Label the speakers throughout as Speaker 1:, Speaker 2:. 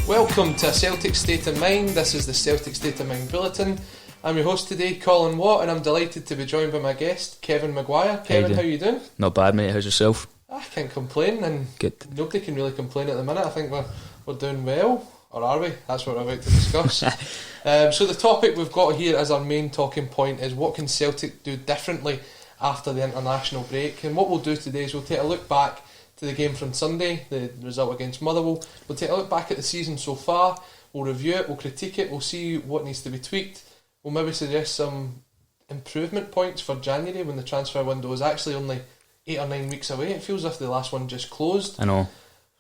Speaker 1: Welcome to Celtic State of Mind. This is the Celtic State of Mind Bulletin. I'm your host today, Colin Watt, and I'm delighted to be joined by my guest, Kevin McGuire. Kevin, how you doing?
Speaker 2: Not bad, mate. How's yourself?
Speaker 1: I can't complain, and
Speaker 2: good.
Speaker 1: Nobody can really complain at the minute. I think we're doing well, or are we? That's what we're about to discuss. So the topic we've got here as our main talking point is what can Celtic do differently after the international break. And what we'll do today is we'll take a look back to the game from Sunday, the result against Motherwell. We'll take a look back at the season so far, we'll review it, we'll critique it, we'll see what needs to be tweaked, we'll maybe suggest some improvement points for January when the transfer window is actually only 8 or 9 weeks away. It feels as if the last one just closed.
Speaker 2: I know.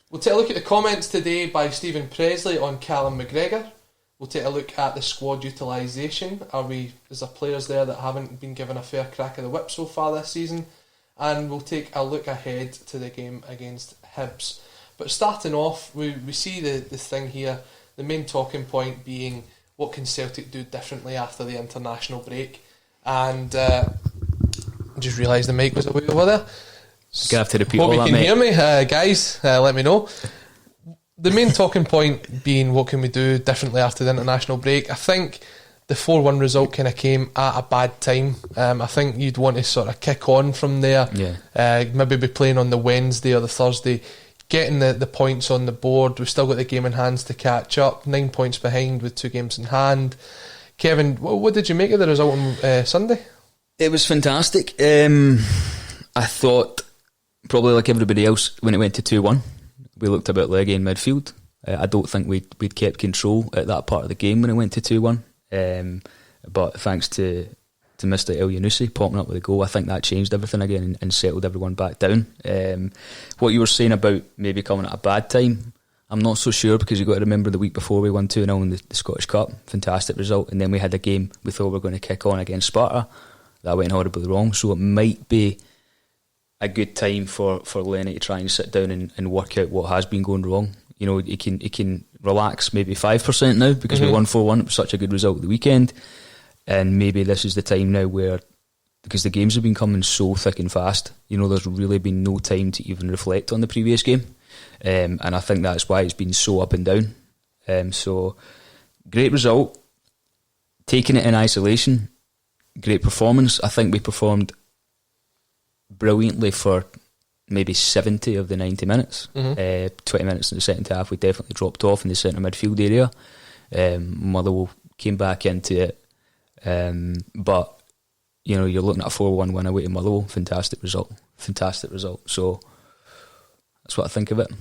Speaker 1: We'll take a look at the comments today by Stephen Presley on Callum McGregor. We'll take a look at the squad utilisation. Is there players there that haven't been given a fair crack of the whip so far this season? And we'll take a look ahead to the game against Hibs. But starting off, we see the thing here, the main talking point being what can Celtic do differently after the international break. And I just realised the mic was away over there.
Speaker 2: You're going to have to repeat all that,
Speaker 1: mate. Hope you can hear me, guys. Let me know. The main talking point being what can we do differently after the international break. I think the 4-1 result kind of came at a bad time. I think you'd want to sort of kick on from there.
Speaker 2: Yeah.
Speaker 1: Maybe be playing on the Wednesday or the Thursday, getting the points on the board. We've still got the game in hands to catch up. 9 points behind with 2 games in hand. Kevin, what did you make of the result on Sunday?
Speaker 2: It was fantastic. I thought, probably like everybody else, when it went to 2-1, we looked a bit leggy in midfield. I don't think we'd kept control at that part of the game when it went to 2-1. But thanks to Mr. El Yunusi popping up with a goal, I think that changed everything again and settled everyone back down. What you were saying about maybe coming at a bad time, I'm not so sure, because you've got to remember the week before we won 2-0 in the Scottish Cup, fantastic result, and then we had a game we thought we were going to kick on against Sparta, that went horribly wrong, so it might be a good time for Lenny to try and sit down and work out what has been going wrong. You know, he can relax maybe 5% now because we won 4-1. It was such a good result at the weekend, and maybe this is the time now where, because the games have been coming so thick and fast, you know, there's really been no time to even reflect on the previous game, and I think that's why it's been so up and down. So great result, taking it in isolation, great performance. I think we performed brilliantly for maybe 70 of the 90 minutes. 20 minutes in the second half we definitely dropped off in the centre midfield area. Motherwell came back into it, but you know, you're looking at a 4-1 win away to Motherwell. Fantastic result. So that's what I think of it.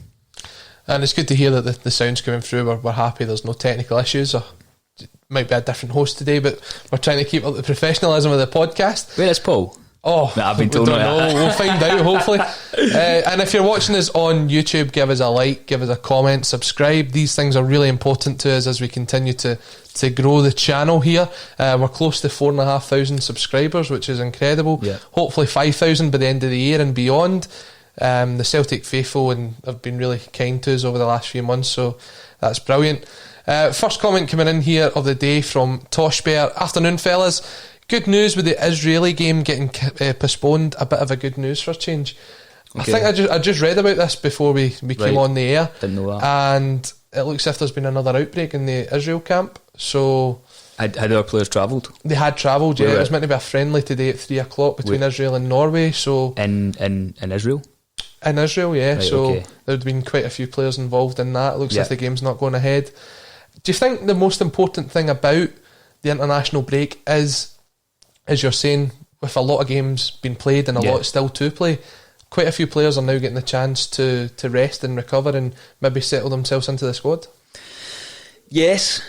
Speaker 1: And it's good to hear that the sound's coming through. We're happy there's no technical issues. Or it might be a different host today, but we're trying to keep up the professionalism of the podcast.
Speaker 2: Where is Paul?
Speaker 1: Oh,
Speaker 2: I've been told that.
Speaker 1: We'll find out hopefully. And if you're watching us on YouTube, give us a like, give us a comment, subscribe. These things are really important to us as we continue to grow the channel here. We're close to 4,500 subscribers, which is incredible.
Speaker 2: Yeah.
Speaker 1: Hopefully 5,000 by the end of the year and beyond. The Celtic faithful have been really kind to us over the last few months, so that's brilliant. First comment coming in here of the day from Tosh Bear. Afternoon, fellas. Good news with the Israeli game getting postponed. A bit of a good news for a change. Okay. I think I just read about this before we came on the air.
Speaker 2: Didn't know that.
Speaker 1: And it looks as if there's been another outbreak in the Israel camp. So
Speaker 2: had our players travelled? They
Speaker 1: had travelled, yeah. It was meant to be a friendly today at 3 o'clock between Israel and Norway. So
Speaker 2: in Israel?
Speaker 1: In Israel, yeah.
Speaker 2: Right,
Speaker 1: so
Speaker 2: okay.
Speaker 1: there'd been quite a few players involved in that. It looks like the game's not going ahead. Do you think the most important thing about the international break is, as you're saying, with a lot of games being played and a lot still to play, quite a few players are now getting the chance to rest and recover and maybe settle themselves into the squad?
Speaker 2: Yes,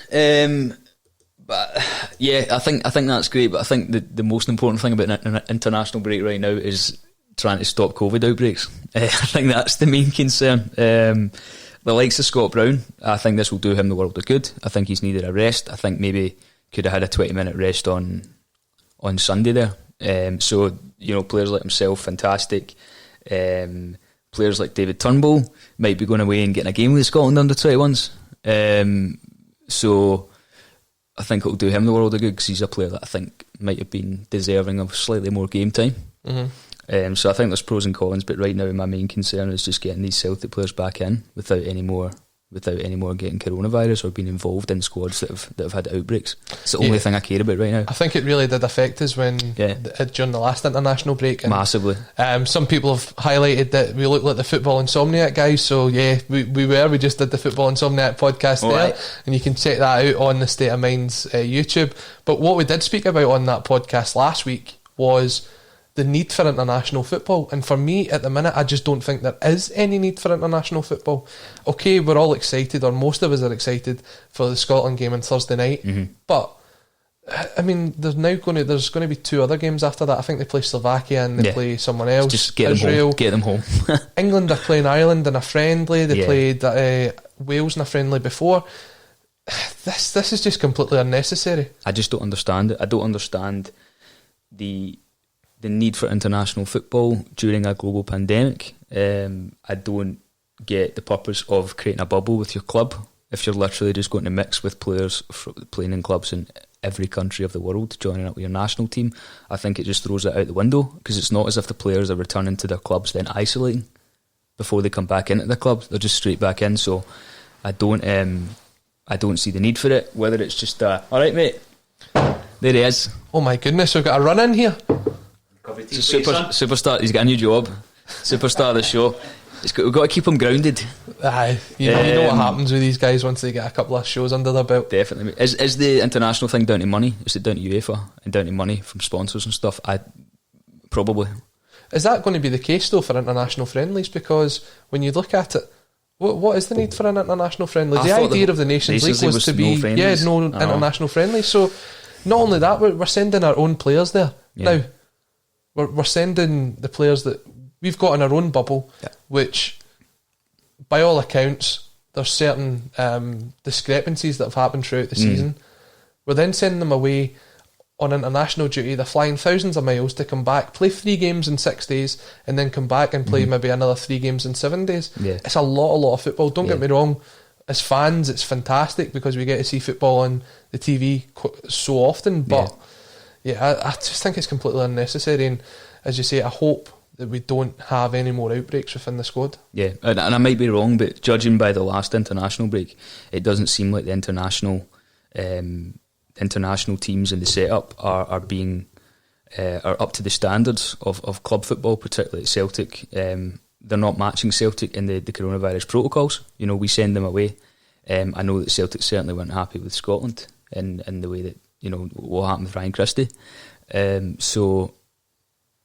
Speaker 2: but Yeah, I think that's great, but I think the most important thing about an international break right now is trying to stop COVID outbreaks. I think that's the main concern. The likes of Scott Brown, I think this will do him the world of good. I think he's needed a rest. I think maybe could have had a 20-minute rest on Sunday there. So, players like himself, fantastic. Players like David Turnbull might be going away and getting a game with Scotland under 21s. So I think it'll do him the world of good because he's a player that I think might have been deserving of slightly more game time. So I think there's pros and cons, but right now my main concern is just getting these Celtic players back in without any more getting coronavirus or being involved in squads that have had outbreaks. It's the only thing I care about right now.
Speaker 1: I think it really did affect us during the last international break. And,
Speaker 2: massively.
Speaker 1: Some people have highlighted that we look like the Football Insomniac guys, so we just did the Football Insomniac podcast and you can check that out on the State of Mind's YouTube. But what we did speak about on that podcast last week was the need for international football, and for me at the minute I just don't think there is any need for international football. Okay, we're all excited, or most of us are excited for the Scotland game on Thursday night, but I mean there's going to be 2 other games after that. I think they play Slovakia and they play someone else.
Speaker 2: Just get
Speaker 1: Israel.
Speaker 2: Them home.
Speaker 1: England are playing Ireland in a friendly. They played Wales in a friendly before. This is just completely unnecessary.
Speaker 2: I just don't understand it. I don't understand the need for international football during a global pandemic. I don't get the purpose of creating a bubble with your club if you're literally just going to mix with players playing in clubs in every country of the world, joining up with your national team. I think it just throws it out the window because it's not as if the players are returning to their clubs then isolating before they come back into the club. They're just straight back in. So I don't see the need for it. Whether it's just alright mate, there he is.
Speaker 1: Oh my goodness, we've got a run in here.
Speaker 2: It's a superstar. He's got a new job. Superstar of the show. We've got to keep him grounded.
Speaker 1: Aye, you know what happens with these guys once they get a couple of shows under their belt.
Speaker 2: Definitely. Is the international thing down to money? Is it down to UEFA and down to money from sponsors and stuff? Probably.
Speaker 1: Is that going to be the case though for international friendlies? Because when you look at it, what is the need for an international friendly? The idea of the Nations League was to be no international friendlies. So not only that, we're sending our own players there now. We're sending the players that we've got in our own bubble, which, by all accounts, there's certain discrepancies that have happened throughout the season. We're then sending them away on international duty. They're flying thousands of miles to come back, play 3 games in 6 days, and then come back and play maybe another 3 games in 7 days. It's a lot of football. Don't get me wrong. As fans, it's fantastic because we get to see football on the TV so often, but I just think it's completely unnecessary, and as you say, I hope that we don't have any more outbreaks within the squad. Yeah,
Speaker 2: and I might be wrong, but judging by the last international break, it doesn't seem like the international teams in the setup are up to the standards of club football, particularly at Celtic. They're not matching Celtic in the coronavirus protocols. We send them away. I know that Celtic certainly weren't happy with Scotland in the way that what happened with Ryan Christie. So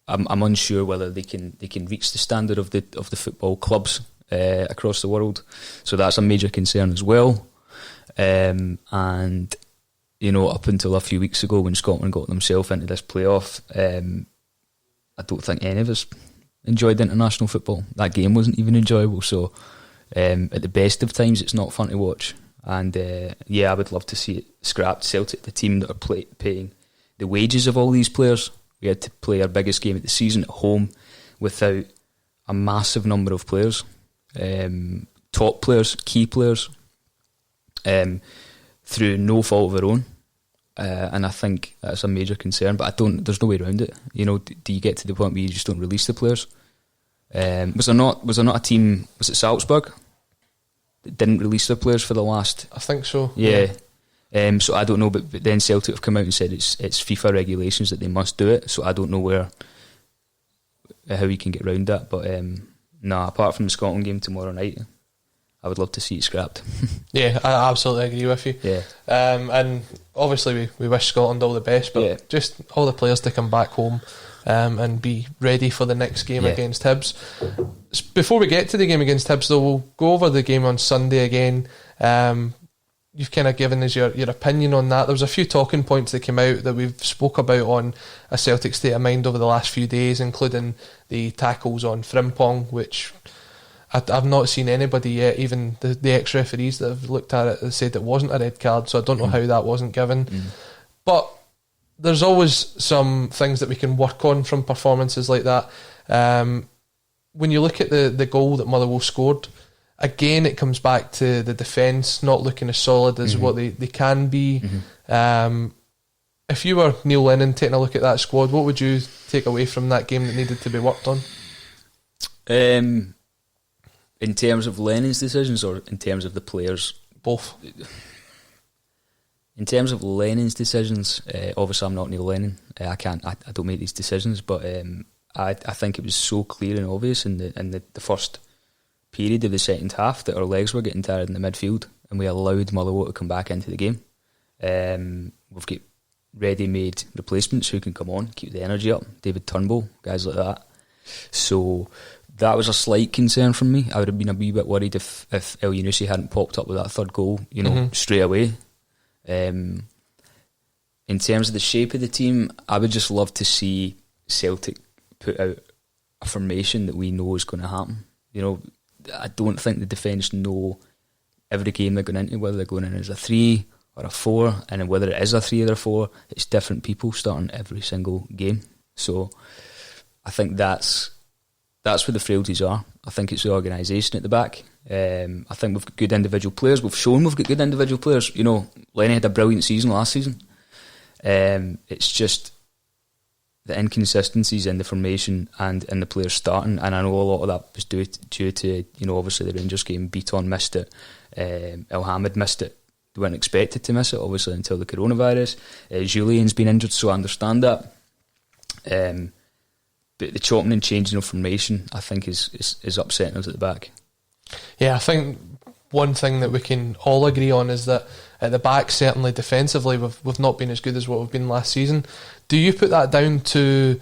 Speaker 2: I'm unsure whether they can reach the standard of the football clubs across the world. So that's a major concern as well. And up until a few weeks ago when Scotland got themselves into this playoff, I don't think any of us enjoyed international football. That game wasn't even enjoyable. So at the best of times, it's not fun to watch. And I would love to see it scrapped. Celtic, the team that are paying the wages of all these players, we had to play our biggest game of the season at home without a massive number of players, top players, key players, through no fault of their own. And I think that's a major concern, but there's no way around it. Do you get to the point where you just don't release the players? Was there not a team, was it Salzburg, that didn't release their players for the last?
Speaker 1: I think so.
Speaker 2: Yeah. So I don't know, but then Celtic have come out and said it's FIFA regulations that they must do it. So I don't know how we can get around that. But apart from the Scotland game tomorrow night, I would love to see it scrapped. Yeah,
Speaker 1: I absolutely agree with you.
Speaker 2: Yeah.
Speaker 1: And obviously we wish Scotland all the best, but just all the players to come back home and be ready for the next game against Hibs. Before we get to the game against Hibs, though, we'll go over the game on Sunday again. you've kind of given us your opinion on that. There was a few talking points that came out that we've spoke about on a Celtic State of Mind over the last few days, including the tackles on Frimpong, which I've not seen anybody yet, even the ex-referees that have looked at it, have said it wasn't a red card, so I don't know how that wasn't given. But there's always some things that we can work on from performances like that. When you look at the goal that Motherwell scored, again, it comes back to the defence not looking as solid as what they can be. If you were Neil Lennon taking a look at that squad, what would you take away from that game that needed to be worked on?
Speaker 2: In terms of Lennon's decisions, or in terms of the players?
Speaker 1: Both.
Speaker 2: In terms of Lennon's decisions, obviously I'm not Neil Lennon. I don't make these decisions, but I think it was so clear and obvious in the first period of the second half that our legs were getting tired in the midfield, and we allowed Motherwell to come back into the game. We've got ready-made replacements who can come on, keep the energy up. David Turnbull, guys like that. So that was a slight concern from me. I would have been a wee bit worried if El Yunusi hadn't popped up with that third goal, straight away. In terms of the shape of the team, I would just love to see Celtic put out a formation that we know is going to happen. I don't think the defence know every game they're going into, whether they're going in as a 3 or a 4, and then whether it is a 3 or a 4, it's different people starting every single game. So I think that's where the frailties are. I think it's the organisation at the back. I think we've got good individual players. We've shown we've got good individual players. Lenny had a brilliant season last season. It's just the inconsistencies in the formation and in the players starting, and I know a lot of that was due to obviously the Rangers game. Beaton missed it, El Hamid missed it. They weren't expected to miss it, obviously, until the coronavirus. Julian's been injured, so I understand that. But the chopping and changing of formation, I think, is upsetting us at the back. Yeah,
Speaker 1: I think one thing that we can all agree on is that at the back, certainly defensively, we've not been as good as what we've been last season. Do you put that down to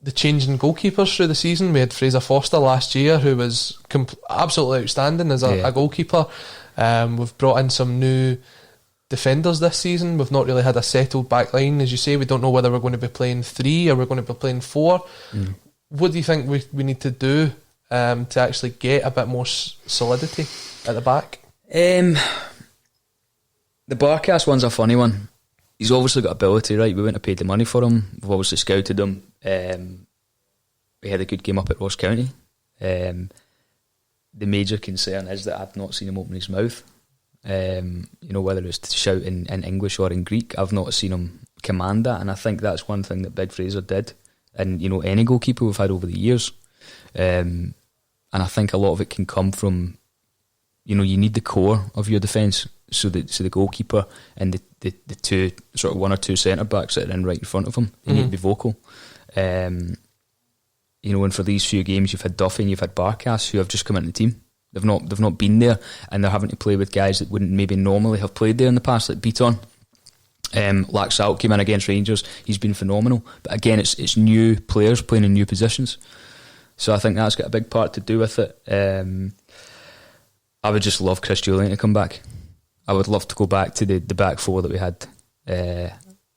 Speaker 1: the change in goalkeepers through the season? We had Fraser Forster last year, who was absolutely outstanding as a goalkeeper. We've brought in some new defenders this season. We've not really had a settled back line. As you say, we don't know whether we're going to be playing 3 or we're going to be playing 4. What do you think we need to do to actually get a bit more solidity at the back?
Speaker 2: The Barkas one's a funny one. He's obviously got ability, right? We wouldn't have paid the money for him. We've obviously scouted him. We had a good game up at Ross County. The major concern is that I've not seen him open his mouth. Whether it's to shout in English or in Greek, I've not seen him command that, and I think that's one thing that Big Fraser did, and any goalkeeper we've had over the years. And I think a lot of it can come from, you need the core of your defence, so the goalkeeper and the two, sort of 1 or 2 centre backs that are in right in front of him, they need to be vocal. And for these few games you've had Duffy and you've had Barkas who have just come into the team. They've not been there, and they're having to play with guys that wouldn't maybe normally have played there in the past, like Beaton. Laxalt came in against Rangers. He's been phenomenal, but again, it's new players playing in new positions. So I think that's got a big part to do with it. I would just love Chris Julian to come back. I would love to go back to the back 4 that we had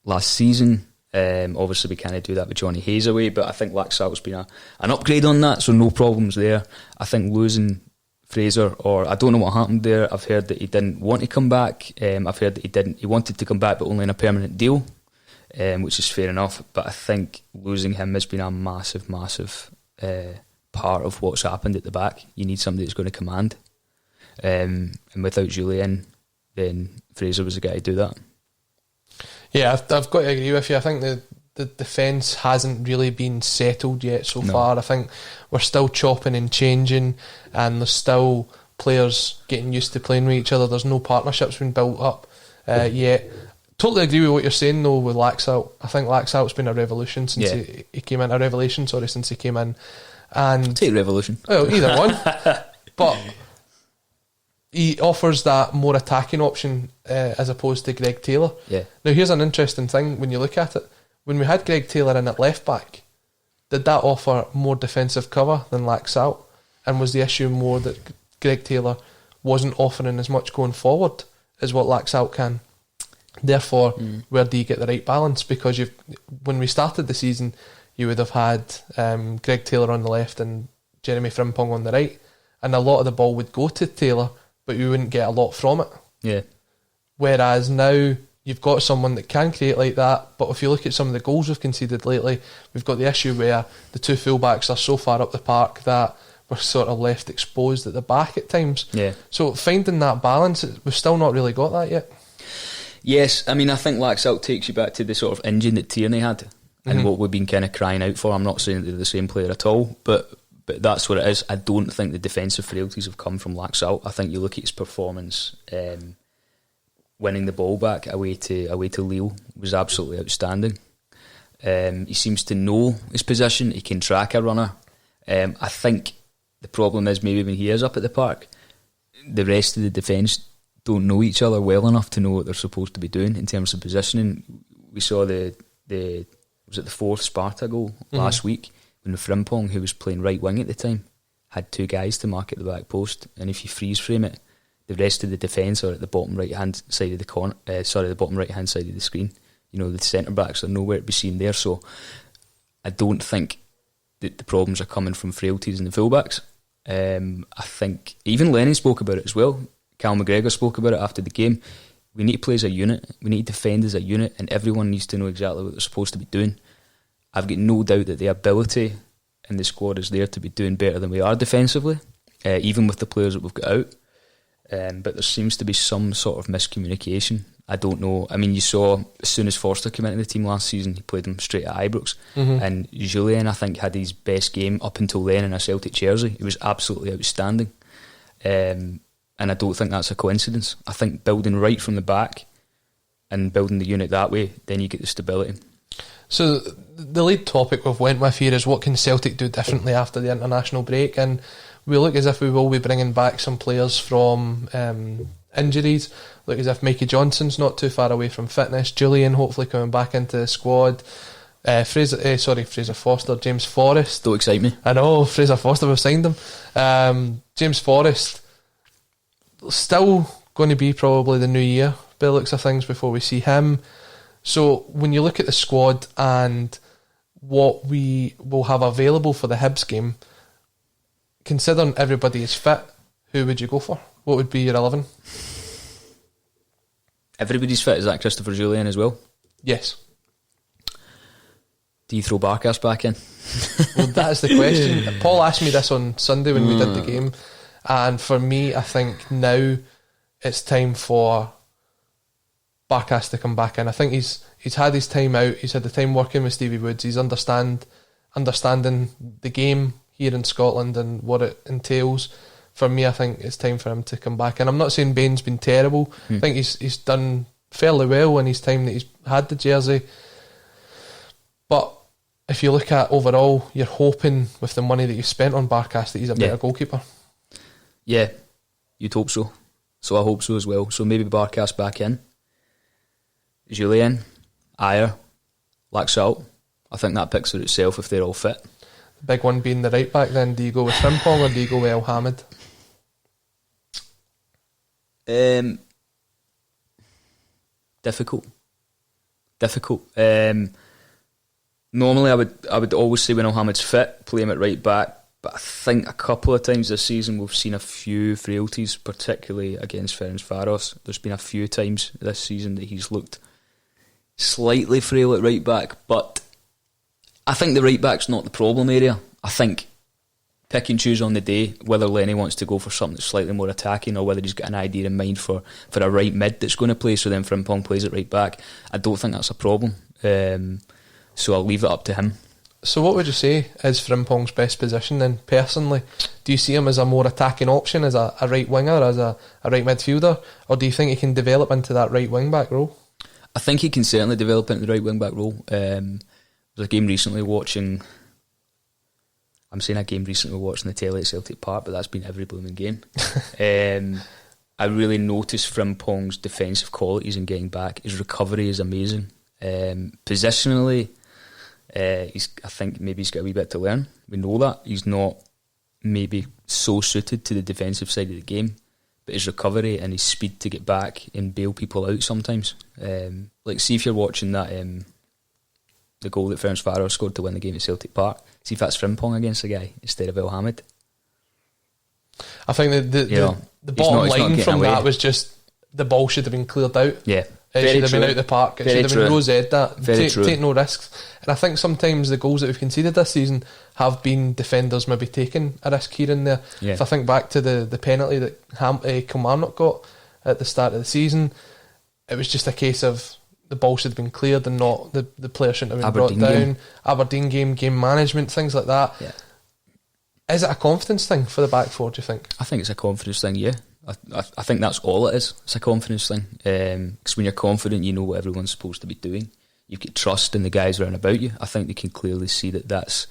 Speaker 2: last season. Obviously we can't do that with Johnny Hayes away, but I think Laxalt's been an upgrade on that, so no problems there. I think losing Fraser, or I don't know what happened there. I've heard that he didn't want to come back. I've heard that he wanted to come back, but only in a permanent deal, which is fair enough. But I think losing him has been a massive part of what's happened at the back. You need somebody that's going to command, and without Julian, then Fraser was the guy to do that.
Speaker 1: Yeah, I've got to agree with you. I think the defence hasn't really been settled yet so far. I think we're still chopping and changing, and there's still players getting used to playing with each other. There's no partnerships been built up yet. Totally agree with what you're saying though with Laxalt. I think Laxalt's been a revolution since he came in. A revelation, since he came in. And
Speaker 2: take revolution.
Speaker 1: Well, either one. But he offers that more attacking option as opposed to Greg Taylor.
Speaker 2: Yeah.
Speaker 1: Now here's an interesting thing when you look at it. When we had Greg Taylor in at left back, did that offer more defensive cover than Laxalt? And was the issue more that Greg Taylor wasn't offering as much going forward as what Laxalt can. Therefore, where do you get the right balance? Because when we started the season, you would have had Greg Taylor on the left and Jeremy Frimpong on the right, and a lot of the ball would go to Taylor, but you wouldn't get a lot from it.
Speaker 2: Yeah.
Speaker 1: Whereas now you've got someone that can create like that, but if you look at some of the goals we've conceded lately, we've got the issue where the two fullbacks are so far up the park that we're sort of left exposed at the back at times.
Speaker 2: Yeah.
Speaker 1: So finding that balance, we've still not really got that yet.
Speaker 2: Yes, I mean, I think Laxalt takes you back to the sort of engine that Tierney had and what we've been kind of crying out for. I'm not saying they're the same player at all, but that's what it is. I don't think the defensive frailties have come from Laxalt. I think you look at his performance, winning the ball back away to Lille was absolutely outstanding. He seems to know his position. He can track a runner. I think the problem is maybe when he is up at the park, the rest of the defence don't know each other well enough to know what they're supposed to be doing in terms of positioning. We saw the fourth Sparta goal last week when Frimpong, who was playing right wing at the time, had two guys to mark at the back post, and if you freeze frame it, the rest of the defence are at the bottom right hand side of the bottom right hand side of the screen. You know, the centre backs are nowhere to be seen there. So I don't think that the problems are coming from frailties in the fullbacks. I think even Lennon spoke about it as well. Cal McGregor spoke about it after the game. We need to play as a unit. We need to defend as a unit, and everyone needs to know exactly what they're supposed to be doing. I've got no doubt that the ability in the squad is there to be doing better than we are defensively, even with the players that we've got out. But there seems to be some sort of miscommunication. I don't know. I mean, you saw as soon as Forster came into the team last season, he played him straight at Ibrox. And Julian, I think, had his best game up until then in a Celtic jersey. He was absolutely outstanding. And I don't think that's a coincidence. I think building right from the back and building the unit that way, then you get the stability. So
Speaker 1: the lead topic we've went with here is what can Celtic do differently after the international break, and we look as if we will be bringing back some players from injuries. Look as if Mikey Johnson's not too far away from fitness. Julian hopefully coming back into the squad. Fraser Foster, James Forrest.
Speaker 2: Don't excite me.
Speaker 1: I know, Fraser Foster, we've signed him. James Forrest still going to be probably the new year by the looks of things before we see him. So when you look at the squad and what we will have available for the Hibs game, considering everybody is fit, who would you go for? What would be your 11?
Speaker 2: Everybody's fit. Is that Christopher Julian as well?
Speaker 1: Yes.
Speaker 2: Do you throw Barkas back in?
Speaker 1: Well, that's the question. Paul asked me this on Sunday when we did the game, and for me, I think now it's time for Barkas to come back in. I think he's had his time out. He's had the time working with Stevie Woods. He's understanding the game here in Scotland and what it entails. For me, I think it's time for him to come back. And I'm not saying Bain's been terrible. I think he's done fairly well in his time that he's had the jersey. But if you look at overall, you're hoping with the money that you've spent on Barkas that he's a better goalkeeper.
Speaker 2: Yeah, you'd hope so. So I hope so as well. So maybe Barkas back in. Julian, Ayer, Laxalt. I think that picks for itself if they're all fit.
Speaker 1: The big one being the right back then. Do you go with Frimpong or do you go with El Hamid?
Speaker 2: Difficult. Normally I would always say when El Hamid's fit, play him at right back. But I think a couple of times this season we've seen a few frailties, particularly against Ferencváros. There's been a few times this season that he's looked slightly frail at right back, but I think the right back's not the problem area. I think pick and choose on the day whether Lenny wants to go for something that's slightly more attacking or whether he's got an idea in mind for a right mid that's going to play, so then Frimpong plays at right back. I don't think that's a problem, so I'll leave it up to him.
Speaker 1: So what would you say is Frimpong's best position then, personally? Do you see him as a more attacking option, as a right winger, as a right midfielder, or do you think he can develop into that right wing back role?
Speaker 2: I think he can certainly develop into the right wing back role. There was a game recently watching the telly at Celtic Park, but that's been every blooming game. I really noticed Frimpong's defensive qualities in getting back. His recovery is amazing. Positionally, I think maybe he's got a wee bit to learn. We know that he's not maybe so suited to the defensive side of the game, but his recovery and his speed to get back and bail people out sometimes. Like, see if you're watching that the goal that Ferenc Varos scored to win the game at Celtic Park, see if that's Frimpong against the guy instead of El Hamid.
Speaker 1: I think the bottom line from that was just the ball should have been cleared out.
Speaker 2: Yeah.
Speaker 1: It should have been out of the park. It should have been Rose-Ed that. Take no risks. And I think sometimes the goals that we've conceded this season have been defenders maybe taking a risk here and there.
Speaker 2: Yeah.
Speaker 1: If I think back to the penalty that Kilmarnock got at the start of the season, it was just a case of the ball should have been cleared and not the player shouldn't have been brought down. Aberdeen game management, things like that.
Speaker 2: Yeah.
Speaker 1: Is it a confidence thing for the back four, do you think?
Speaker 2: I think it's a confidence thing, yeah. I think that's all it is. It's a confidence thing. Because when you're confident, you know what everyone's supposed to be doing. You get trust in the guys around about you. I think they can clearly see that's.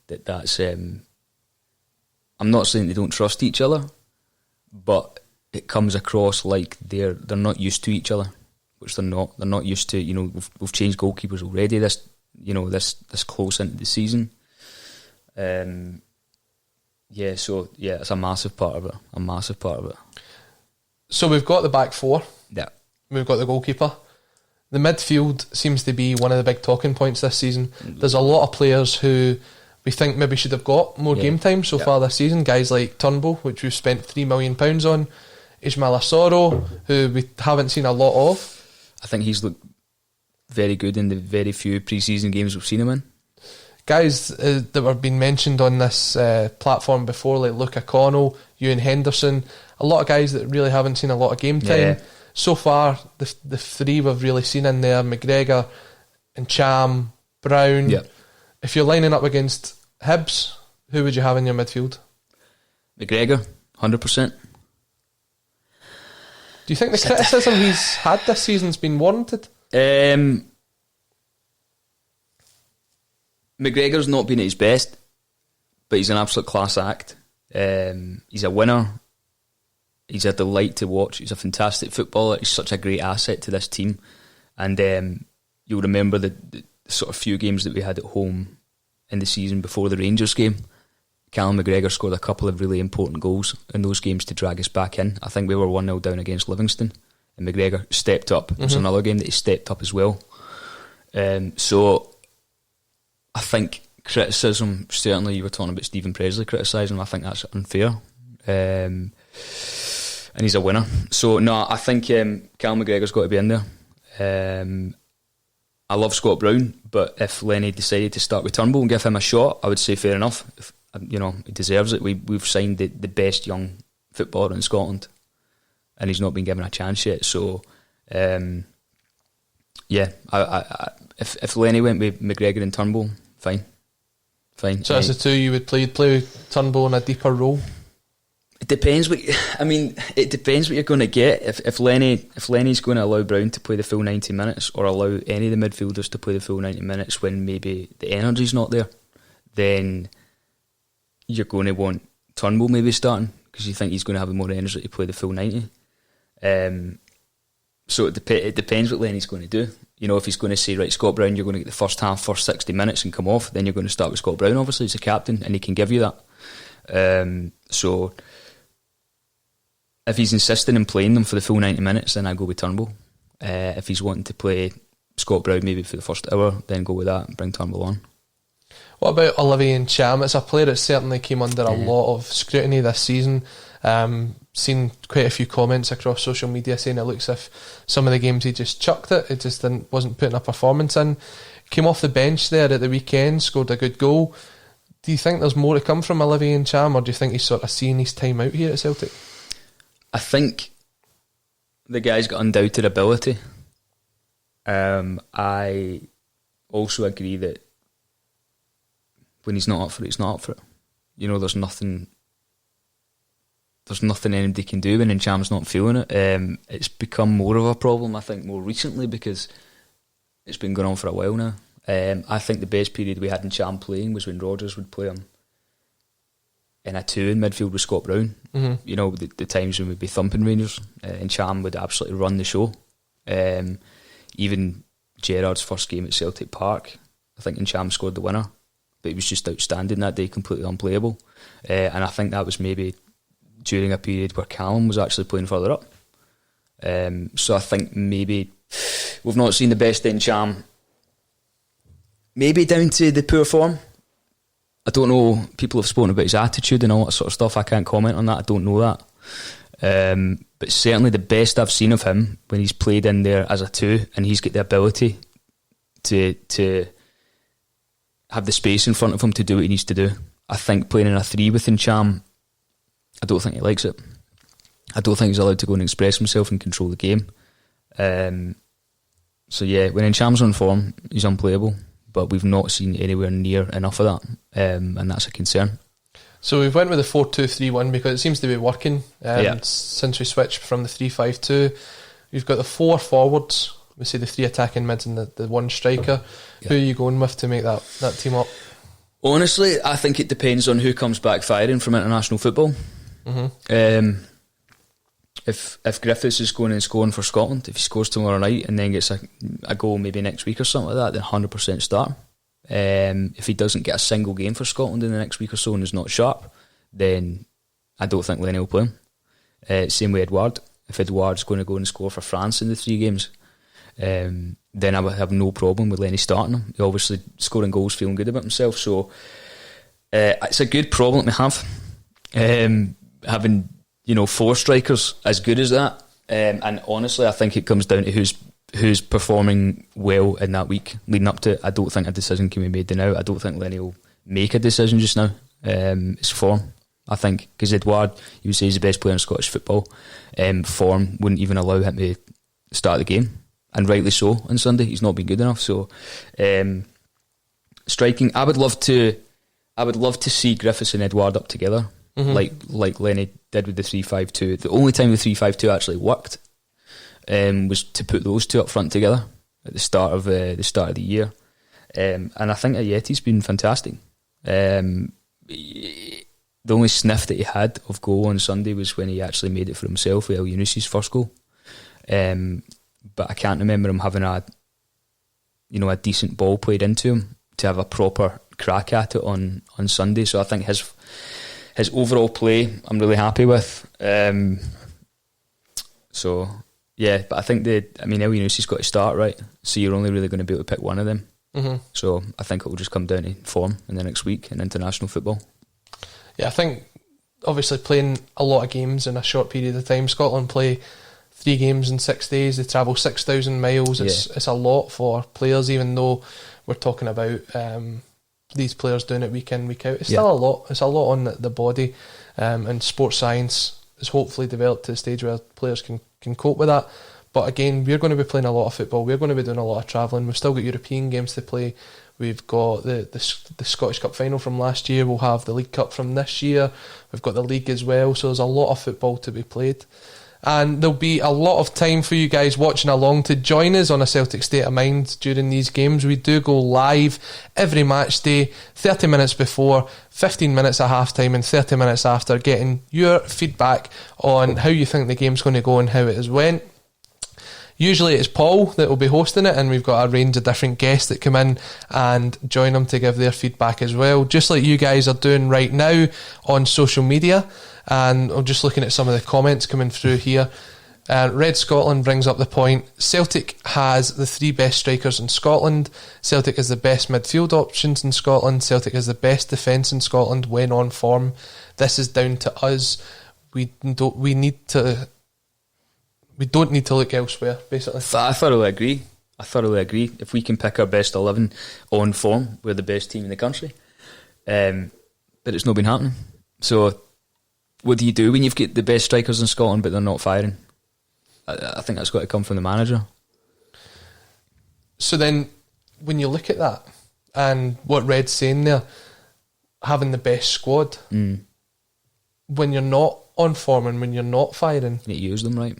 Speaker 2: I'm not saying they don't trust each other, but it comes across like they're not used to each other, which they're not. They're not used to. You know, we've changed goalkeepers already. This close into the season. It's a massive part of it.
Speaker 1: So we've got the back four.
Speaker 2: Yeah.
Speaker 1: We've got the goalkeeper. The midfield seems to be one of the big talking points this season. There's a lot of players who we think maybe should have got more game time so far this season. Guys like Turnbull, which we've spent £3 million on. Ismail Assoro, who we haven't seen a lot of.
Speaker 2: I think he's looked very good in the very few pre-season games we've seen him in.
Speaker 1: Guys that were being mentioned on this platform before, like Luca Connell, Ewan Henderson, a lot of guys that really haven't seen a lot of game time.
Speaker 2: Yeah.
Speaker 1: So far, the three we've really seen in there, McGregor and Cham, Brown.
Speaker 2: Yeah.
Speaker 1: If you're lining up against Hibs, who would you have in your midfield?
Speaker 2: McGregor, 100%.
Speaker 1: Do you think the criticism he's had this season's been warranted?
Speaker 2: McGregor's not been at his best, but he's an absolute class act. He's a winner. He's a delight to watch. He's a fantastic footballer. He's such a great asset to this team. And you'll remember the sort of few games that we had at home in the season before the Rangers game. Callum McGregor scored a couple of really important goals in those games to drag us back in. I think we were 1-0 down against Livingston, and McGregor stepped up. It was another game that he stepped up as well. So I think criticism, certainly you were talking about Stephen Presley criticising him, I think that's unfair. And he's a winner. So no, I think Callum McGregor's got to be in there. I love Scott Brown, but if Lenny decided to start with Turnbull and give him a shot, I would say fair enough. He deserves it. We've signed the best young footballer in Scotland, and he's not been given a chance yet. So if Lenny went with McGregor and Turnbull, fine.
Speaker 1: So that's the two you would play with Turnbull in a deeper role.
Speaker 2: It depends what you're going to get. If Lenny's going to allow Brown to play the full 90 minutes, or allow any of the midfielders to play the full 90 minutes when maybe the energy's not there, then you're going to want Turnbull maybe starting, because you think he's going to have more energy to play the full 90. So it depends what Lenny's going to do. You know, if he's going to say, right, Scott Brown, you're going to get the first 60 minutes and come off, then you're going to start with Scott Brown, obviously, he's a captain, and he can give you that. So if he's insisting in playing them for the full 90 minutes, then I go with Turnbull. If he's wanting to play Scott Brown maybe for the first hour, then go with that and bring Turnbull on. What
Speaker 1: about Olivier Ntcham? It's a player that certainly came under a lot of scrutiny this season. Seen quite a few comments across social media saying it looks as if some of the games he just chucked it. It just wasn't putting a performance in. Came off the bench there at the weekend, scored a good goal. Do you think there's more to come from Olivier Ntcham, or do you think he's sort of seeing his time out here at Celtic?
Speaker 2: I think the guy's got undoubted ability. I also agree that when he's not up for it, he's not up for it. You know, there's nothing anybody can do when Ntcham's not feeling it. It's become more of a problem, I think, more recently, because it's been going on for a while now. I think the best period we had Ntcham playing was when Rodgers would play him in a 2 in midfield with Scott Brown. Mm-hmm. You know, the times when we'd be thumping Rangers, Ntcham would absolutely run the show. Even Gerrard's first game at Celtic Park, I think Ntcham scored the winner, but he was just outstanding that day, completely unplayable. And I think that was maybe during a period where Callum was actually playing further up. So I think maybe we've not seen the best in Cham. Maybe down to the poor form. I don't know. People have spoken about his attitude and all that sort of stuff. I can't comment on that. I don't know that. But certainly the best I've seen of him when he's played in there as a 2 and he's got the ability to have the space in front of him to do what he needs to do. I think playing in a 3 within Cham, I don't think he likes it. I don't think he's allowed to go and express himself and control the game. So yeah, when Ncham's on form, he's unplayable. But we've not seen anywhere near enough of that, and that's a concern. So
Speaker 1: we've went with the 4-2-3-1 because it seems to be working since we switched from the 3-5-2. We've got the 4 forwards. We see the 3 attacking mids and the 1 striker. Yeah. Who are you going with to make that team up?
Speaker 2: Honestly, I think it depends on who comes back firing from international football. Mm-hmm. If Griffiths is going and scoring for Scotland, if he scores tomorrow night and then gets a goal maybe next week or something like that, then 100% start. If he doesn't get a single game for Scotland in the next week or so and is not sharp, then I don't think Lenny will play him. Same with Edouard. If Edouard's going to go and score for France in the 3 games, then I would have no problem with Lenny starting him. He obviously scoring goals, feeling good about himself, so it's a good problem to have. Having 4 strikers as good as that, and honestly I think it comes down to who's performing well in that week leading up to it. I don't think a decision can be made now. I don't think Lenny will make a decision just now. It's form, I think, because Edouard, you would say, he's the best player in Scottish football. Form wouldn't even allow him to start the game, and rightly so on Sunday. He's not been good enough. So striking, I would love to see Griffiths and Edouard up together. Mm-hmm. like Lenny did with the 3-5-2. The only time the 3-5-2 actually worked was to put those 2 up front together at the start of the year, and I think Ayeti's been fantastic. The only sniff that he had of goal on Sunday was when he actually made it for himself with El Yunusi's first goal, but I can't remember him having a decent ball played into him to have a proper crack at it on Sunday. So I think his overall play I'm really happy with. So yeah, but I think El Yunusi's got to start, right? So you're only really going to be able to pick one of them. Mm-hmm. So I think it will just come down to form in the next week in international football.
Speaker 1: Yeah, I think obviously playing a lot of games in a short period of time. Scotland play 3 games in 6 days. They travel 6,000 miles. It's a lot for players, even though we're talking about these players doing it week in, week out. It's still a lot. It's a lot on the body, and sports science is hopefully developed to the stage where players can cope with that. But again, we're going to be playing a lot of football. We're going to be doing a lot of travelling. We've still got European games to play. We've got the Scottish Cup final from last year. We'll have the League Cup from this year. We've got the league as well. So there's a lot of football to be played. And there'll be a lot of time for you guys watching along to join us on a Celtic State of Mind during these games. We do go live every match day, 30 minutes before, 15 minutes at half time and 30 minutes after, getting your feedback on how you think the game's going to go and how it has went. Usually it's Paul that will be hosting it, and we've got a range of different guests that come in and join them to give their feedback as well, just like you guys are doing right now on social media. And I'm just looking at some of the comments coming through here. Red Scotland brings up the point: Celtic has the 3 best strikers in Scotland. Celtic has the best midfield options in Scotland. Celtic has the best defence in Scotland when on form. This is down to us. We don't need to look elsewhere, basically.
Speaker 2: I thoroughly agree. If we can pick our best 11 on form, we're the best team in the country. But it's not been happening. So what do you do when you've got the best strikers in Scotland but they're not firing? I think that's got to come from the manager.
Speaker 1: So then, when you look at that and what Red's saying there, having the best squad, when you're not on form and when you're not firing,
Speaker 2: you use them right.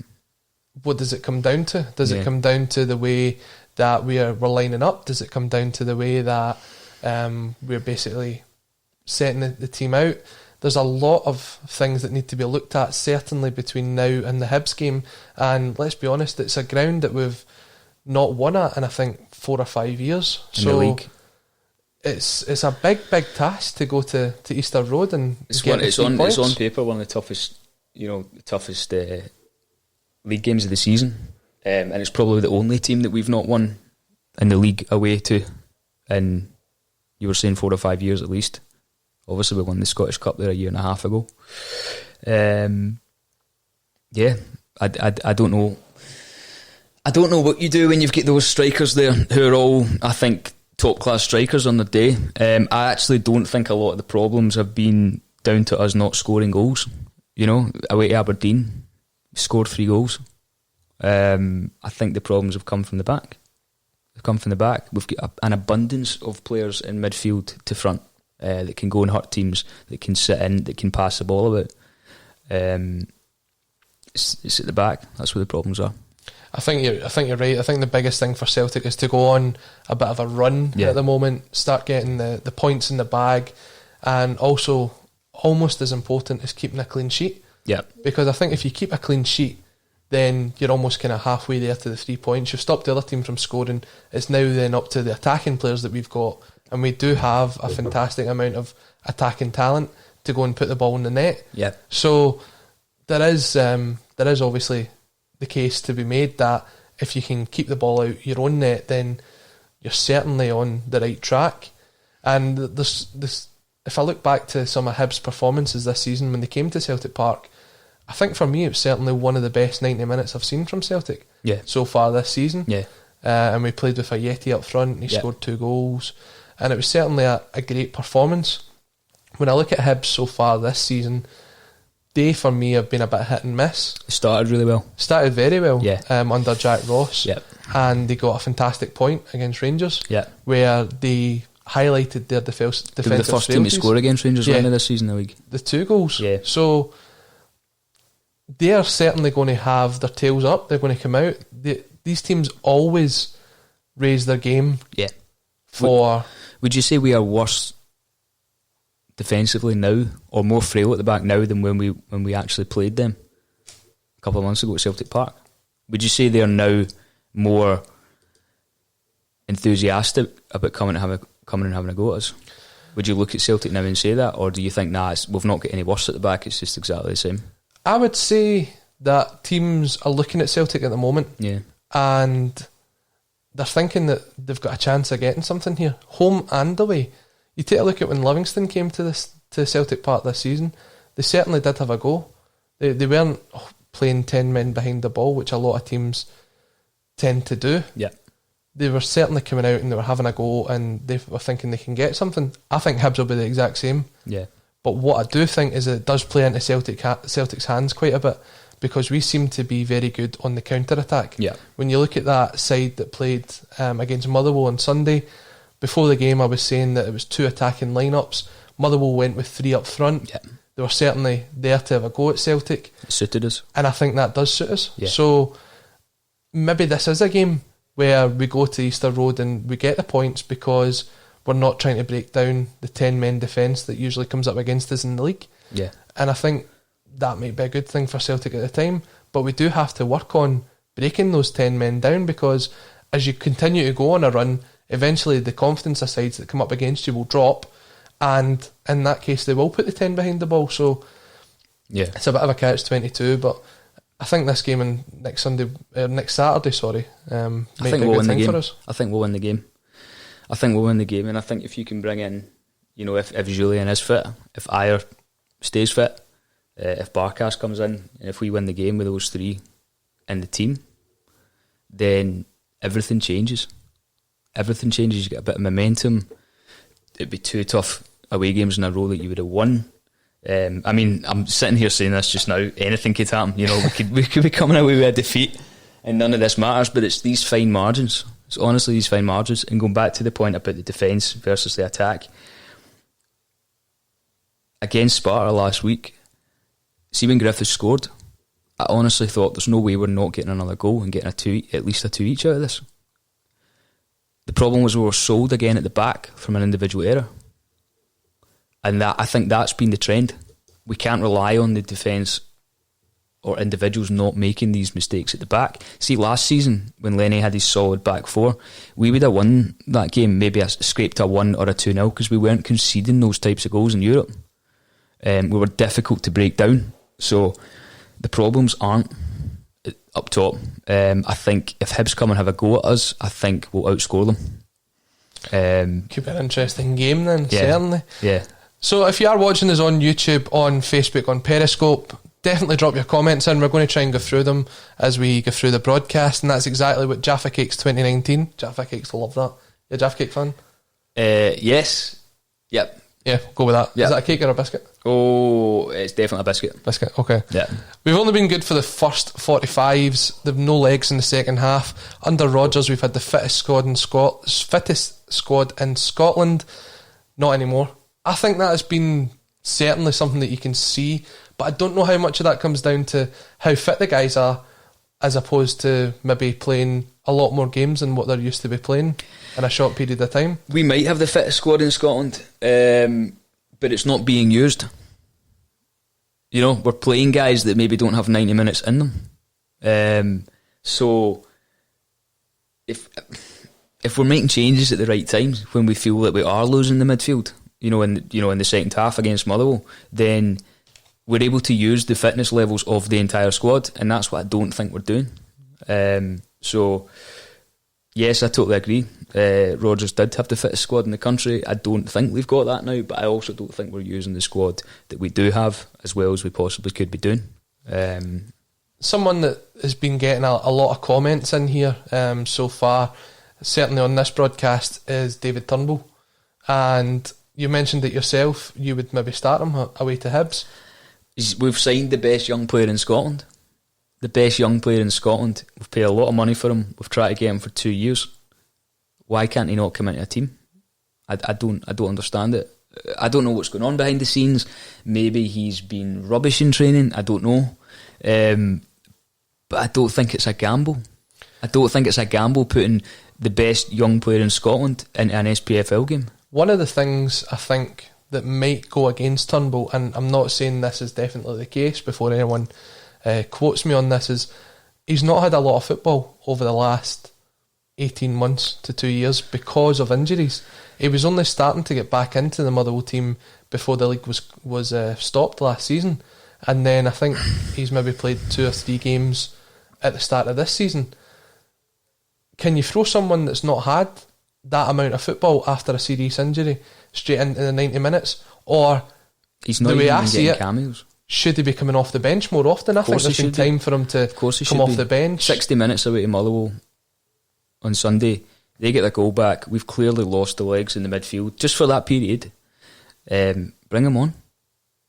Speaker 1: What does it come down to? Does it come down to the way that we're lining up? Does it come down to the way that we're basically setting the team out? There's a lot of things that need to be looked at, certainly between now and the Hibs game. And let's be honest, it's a ground that we've not won at in, I think, 4 or 5 years.
Speaker 2: In the league.
Speaker 1: It's a big task to go to Easter Road and
Speaker 2: it's on paper one of the toughest the toughest league games of the season, and it's probably the only team that we've not won in the league away to, and you were saying 4 or 5 years at least. Obviously we won the Scottish Cup there a year and a half ago. I don't know. I don't know what you do when you've got those strikers there who are all, I think, top class strikers on the day. I actually don't think a lot of the problems have been down to us not scoring goals. Away to Aberdeen, we scored 3 goals. I think the problems have come from the back. They've come from the back. We've got an abundance of players in midfield to front that can go and hurt teams, that can sit in, that can pass the ball about. It's at the back. That's where the problems are.
Speaker 1: I think you're right. I think the biggest thing for Celtic is to go on a bit of a run at the moment, start getting the points in the bag, and also almost as important is keeping a clean sheet.
Speaker 2: Yeah.
Speaker 1: Because I think if you keep a clean sheet, then you're almost kind of halfway there to the 3 points. You've stopped the other team from scoring. It's now then up to the attacking players that we've got, and we do have a fantastic amount of attacking talent to go and put the ball in the net.
Speaker 2: Yeah.
Speaker 1: So there is obviously the case to be made that if you can keep the ball out your own net, then you're certainly on the right track. And this, if I look back to some of Hibs' performances this season when they came to Celtic Park, I think for me it was certainly one of the best 90 minutes I've seen from Celtic so far this season.
Speaker 2: Yeah.
Speaker 1: And we played with a Yeti up front, and he scored 2 goals, and it was certainly a great performance. When I look at Hibs so far this season, they for me have been a bit hit and miss.
Speaker 2: Started really well.
Speaker 1: Started very well under Jack Ross.
Speaker 2: Yep.
Speaker 1: And they got a fantastic point against Rangers,
Speaker 2: where
Speaker 1: they highlighted their defensive
Speaker 2: they were the first team to score against Rangers this season in the league.
Speaker 1: The 2 goals.
Speaker 2: Yeah.
Speaker 1: So they are certainly going to have their tails up. They're going to come out. These teams always raise their game.
Speaker 2: Yeah.
Speaker 1: Would
Speaker 2: you say we are worse defensively now, or more frail at the back now than when we actually played them a couple of months ago at Celtic Park? Would you say they are now more enthusiastic about coming and having a go at us? Would you look at Celtic now and say that, or do you think we've not got any worse at the back, it's just exactly the same?
Speaker 1: I would say that teams are looking at Celtic at the moment, and they're thinking that they've got a chance of getting something here, home and away. You take a look at when Livingston came to Celtic Park this season, they certainly did have a go. They weren't playing 10 men behind the ball, which a lot of teams tend to do.
Speaker 2: Yeah.
Speaker 1: They were certainly coming out and they were having a go, and they were thinking they can get something. I think Hibs will be the exact same.
Speaker 2: Yeah.
Speaker 1: But what I do think is it does play into Celtic's hands quite a bit, because we seem to be very good on the counter-attack.
Speaker 2: Yeah.
Speaker 1: When you look at that side that played against Motherwell on Sunday, before the game I was saying that it was 2 attacking lineups. Motherwell went with 3 up front.
Speaker 2: Yeah.
Speaker 1: They were certainly there to have a go at Celtic.
Speaker 2: It suited us.
Speaker 1: And I think that does suit us.
Speaker 2: Yeah.
Speaker 1: So maybe this is a game where we go to Easter Road and we get the points, because we're not trying to break down the 10-men defence that usually comes up against us in the league.
Speaker 2: Yeah.
Speaker 1: And I think that might be a good thing for Celtic at the time, but we do have to work on breaking those 10 men down, because as you continue to go on a run, eventually the confidence of sides that come up against you will drop, and in that case they will put the 10 behind the ball. So it's a bit of a catch-22, but I think this game on next Saturday, might be a good thing for us.
Speaker 2: I think we'll win the game. And I think if you can bring in, if Julian is fit, if Ayer stays fit, if Barkas comes in, and if we win the game with those 3 in the team, then everything changes. Everything changes. You get a bit of momentum. It'd be 2 tough away games in a row that you would have won. I'm sitting here saying this just now. Anything could happen. We could be coming away with a defeat, and none of this matters. But it's these fine margins. It's honestly these fine margins. And going back to the point about the defence versus the attack, against Sparta last week, see when Griffiths scored, I honestly thought there's no way we're not getting another goal and getting at least a 2 each out of this. The problem was we were sold again at the back from an individual error. And I think that's been the trend. We can't rely on the defence or individuals not making these mistakes at the back. See, last season, when Lenny had his solid back 4, we would have won that game, maybe scraped a 1 or a 2-0, because we weren't conceding those types of goals in Europe. We were difficult to break down. So the problems aren't up top. I think if Hibs come and have a go at us, I think we'll outscore them.
Speaker 1: Could be an interesting game then, certainly.
Speaker 2: Yeah.
Speaker 1: So if you are watching us on YouTube, on Facebook, on Periscope, definitely drop your comments in. We're going to try and go through them as we go through the broadcast, and that's exactly what Jaffa Cakes 2019. Jaffa Cakes love that. You're a Jaffa Cake fan?
Speaker 2: Yes. Yep.
Speaker 1: Yeah, go with that.
Speaker 2: Yep.
Speaker 1: Is that a cake or a biscuit?
Speaker 2: Oh, it's definitely a biscuit.
Speaker 1: Biscuit, okay.
Speaker 2: Yeah.
Speaker 1: We've only been good for the first 45s. They've no legs in the second half. Under Rodgers, we've had the fittest squad in Scotland. Not anymore. I think that has been certainly something that you can see, but I don't know how much of that comes down to how fit the guys are, as opposed to maybe playing a lot more games than what they're used to be playing in a short period of time.
Speaker 2: We might have the fittest squad in Scotland, but it's not being used. You know, we're playing guys that maybe don't have 90 minutes in them. So if we're making changes at the right times, when we feel that we are losing the midfield, in the second half against Motherwell, then we're able to use the fitness levels of the entire squad, and that's what I don't think we're doing. So yes, I totally agree. Rodgers did have the fittest squad in the country. I don't think we've got that now, but I also don't think we're using the squad that we do have as well as we possibly could be doing.
Speaker 1: Someone that has been getting a lot of comments in here so far, certainly on this broadcast, is David Turnbull. And you mentioned it yourself, you would maybe start him away to Hibs.
Speaker 2: We've signed the best young player in Scotland. The best young player in Scotland. We've paid a lot of money for him. We've tried to get him for 2 years. Why can't he not come into a team? I don't understand it. I don't know what's going on behind the scenes. Maybe he's been rubbish in training. I don't know. But I don't think it's a gamble. I don't think it's a gamble putting the best young player in Scotland into an SPFL game. One
Speaker 1: of the things I think that might go against Turnbull, and I'm not saying this is definitely the case before anyone quotes me on this, is he's not had a lot of football over the last 18 months to 2 years because of injuries. He was only starting to get back into the Motherwell team before the league was stopped last season, and then I think he's maybe played 2 or 3 games at the start of this season. Can you throw someone that's not had that amount of football after a serious injury straight into the 90 minutes? Or
Speaker 2: he's not even getting cameos.
Speaker 1: Should he be coming off the bench more often? I think there's been time for him to come off the bench.
Speaker 2: 60 minutes away to Motherwell on Sunday, they get their goal back. We've clearly lost the legs in the midfield just for that period. Bring him on.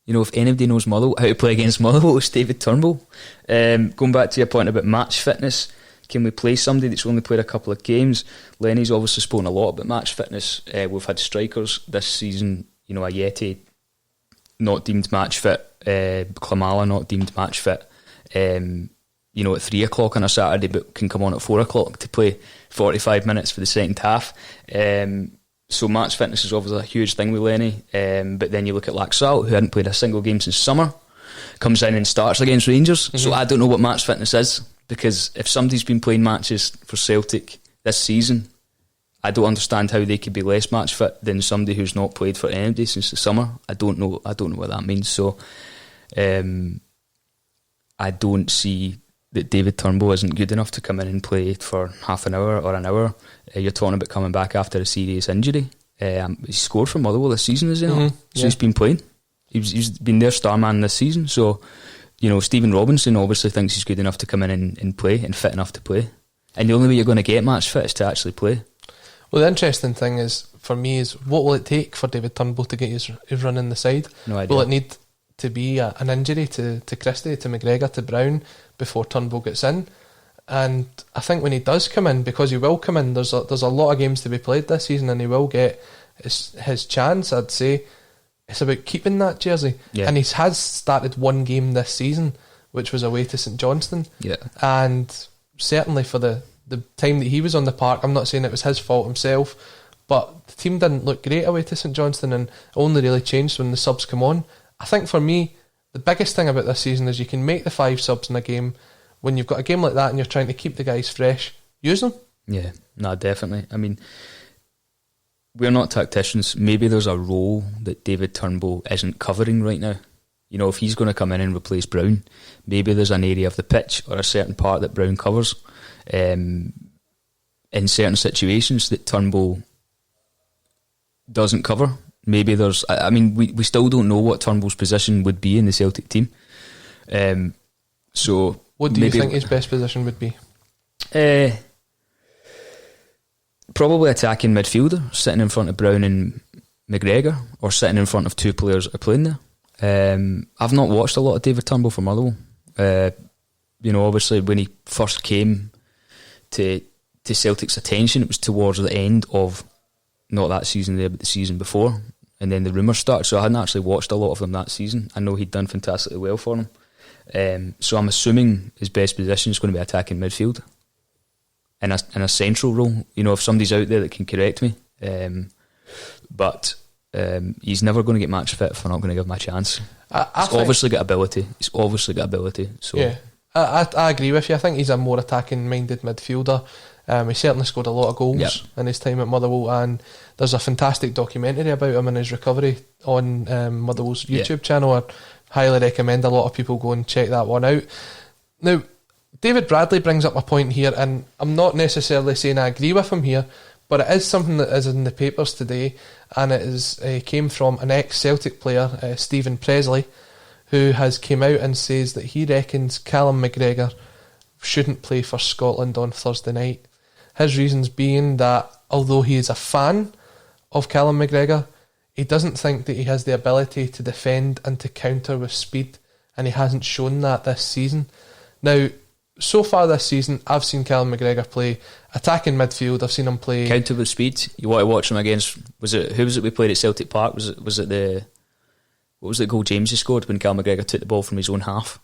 Speaker 2: If anybody knows Motherwell, how to play against Motherwell, it's David Turnbull. Going back to your point about match fitness, can we play somebody that's only played a couple of games? Lenny's obviously spoken a lot about match fitness. We've had strikers this season, Ayeti not deemed match fit, Klamala not deemed match fit, at 3 o'clock on a Saturday but can come on at 4 o'clock to play 45 minutes for the second half. So match fitness is obviously a huge thing with Lenny, but then you look at Laxalt, who hadn't played a single game since summer, comes in and starts against Rangers. So I don't know what match fitness is, because if somebody's been playing matches for Celtic this season, I don't understand how they could be less match fit than somebody who's not played for anybody since the summer. I don't know what that means. So I don't see that David Turnbull isn't good enough to come in and play for half an hour or an hour. You're talking about coming back after a serious injury. He scored for Motherwell this season, is he not? So he's been playing. He's been their star man this season. So, Stephen Robinson obviously thinks he's good enough to come in and play and fit enough to play. And the only way you're going to get match fit is to actually play.
Speaker 1: Well, the interesting thing is, for me, is what will it take for David Turnbull to get his run in the side?
Speaker 2: No idea.
Speaker 1: Will it need to be an injury to Christie, to McGregor, to Brown before Turnbull gets in? And I think when he does come in, because he will come in, there's a lot of games to be played this season, and he will get his chance. I'd say it's about keeping that jersey.
Speaker 2: Yeah.
Speaker 1: And he has started 1 game this season, which was away to St Johnstone.
Speaker 2: Yeah.
Speaker 1: And certainly for the time that he was on the park, I'm not saying it was his fault himself, but the team didn't look great away to St Johnstone, and only really changed when the subs come on. I think for me, the biggest thing about this season is you can make the 5 subs in a game. When you've got a game like that and you're trying to keep the guys fresh, use them.
Speaker 2: Yeah, no, definitely. I mean, we're not tacticians. Maybe there's a role that David Turnbull isn't covering right now. You know, if he's going to come in and replace Brown, maybe there's an area of the pitch or a certain part that Brown covers in certain situations that Turnbull doesn't cover. Maybe there's... I mean, we still don't know what Turnbull's position would be in the Celtic team. So...
Speaker 1: What do you think his best position would be?
Speaker 2: Probably attacking midfielder, sitting in front of Brown and McGregor, or sitting in front of two players that are playing there. I've not watched a lot of David Turnbull for Motherwell. You know, obviously when he first came to Celtic's attention, it was towards the end of not that season there, but the season before, and then the rumours started. So I hadn't actually watched a lot of them that season. I know he'd done fantastically well for them. So I'm assuming his best position is going to be attacking midfield in a central role. You know, if somebody's out there that can correct me, but he's never going to get match fit if we're not going to give him a chance. He's obviously got ability. So
Speaker 1: yeah, I agree with you. I think he's a more attacking minded midfielder. He certainly scored a lot of goals in his time at Motherwell, and there's a fantastic documentary about him and his recovery on Motherwell's YouTube channel. I highly recommend a lot of people go and check that one out. Now, David Bradley brings up a point here, and I'm not necessarily saying I agree with him here, but it is something that is in the papers today, and it came from an ex-Celtic player, Stephen Presley, who has came out and says that he reckons Callum McGregor shouldn't play for Scotland on Thursday night. His reasons being that although he is a fan of Callum McGregor, he doesn't think that he has the ability to defend and to counter with speed, and he hasn't shown that this season. Now, so far this season, I've seen Callum McGregor play attacking midfield. I've seen him play
Speaker 2: counter with speed. You want to watch him against? Who was it we played at Celtic Park? Was it what was the goal James scored when Callum McGregor took the ball from his own half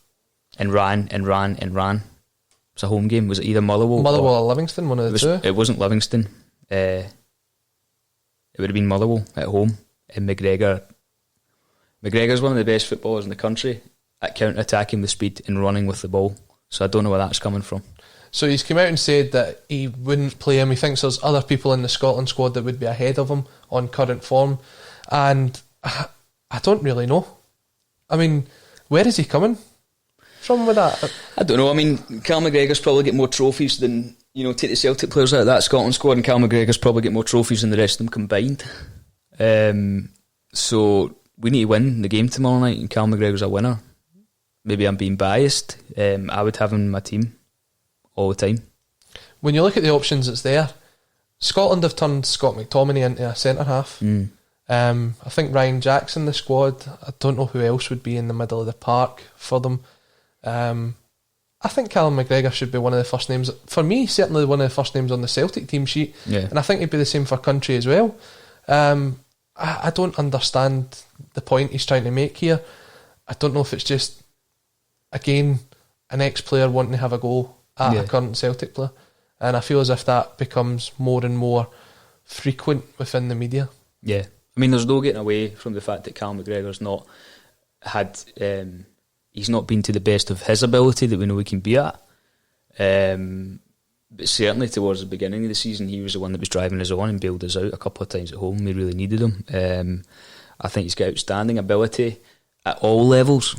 Speaker 2: and ran? It was a home game. Was it either Motherwell
Speaker 1: or Livingston? One of the two.
Speaker 2: It wasn't Livingston. It would have been Motherwell at home. And McGregor's one of the best footballers in the country at counter-attacking with speed and running with the ball. So I don't know where that's coming from.
Speaker 1: So he's come out and said that he wouldn't play him. He thinks there's other people in the Scotland squad that would be ahead of him on current form. And I don't really know. I mean, where is he coming from with that?
Speaker 2: I don't know. I mean, Cal McGregor's probably get more trophies than, you know, take the Celtic players out of that Scotland squad, and Cal McGregor's probably get more trophies than the rest of them combined. So we need to win the game tomorrow night, and Cal McGregor's a winner. Maybe I'm being biased. I would have him in my team all the time.
Speaker 1: When you look at the options that's there, Scotland have turned Scott McTominay into a centre-half. I think Ryan Jack's in the squad. I don't know who else would be in the middle of the park for them. I think Callum McGregor should be one of the first names. For me, certainly one of the first names on the Celtic team sheet.
Speaker 2: Yeah.
Speaker 1: And I think he'd be the same for country as well. I don't understand the point he's trying to make here. I don't know if it's just, again, an ex-player wanting to have a go at a current Celtic player. And I feel as if that becomes more and more frequent within the media.
Speaker 2: Yeah. I mean, there's no getting away from the fact that Callum McGregor's not had... he's not been to the best of his ability that we know he can be at. But certainly towards the beginning of the season, he was the one that was driving us on and bailed us out a couple of times at home. We really needed him. I think he's got outstanding ability at all levels.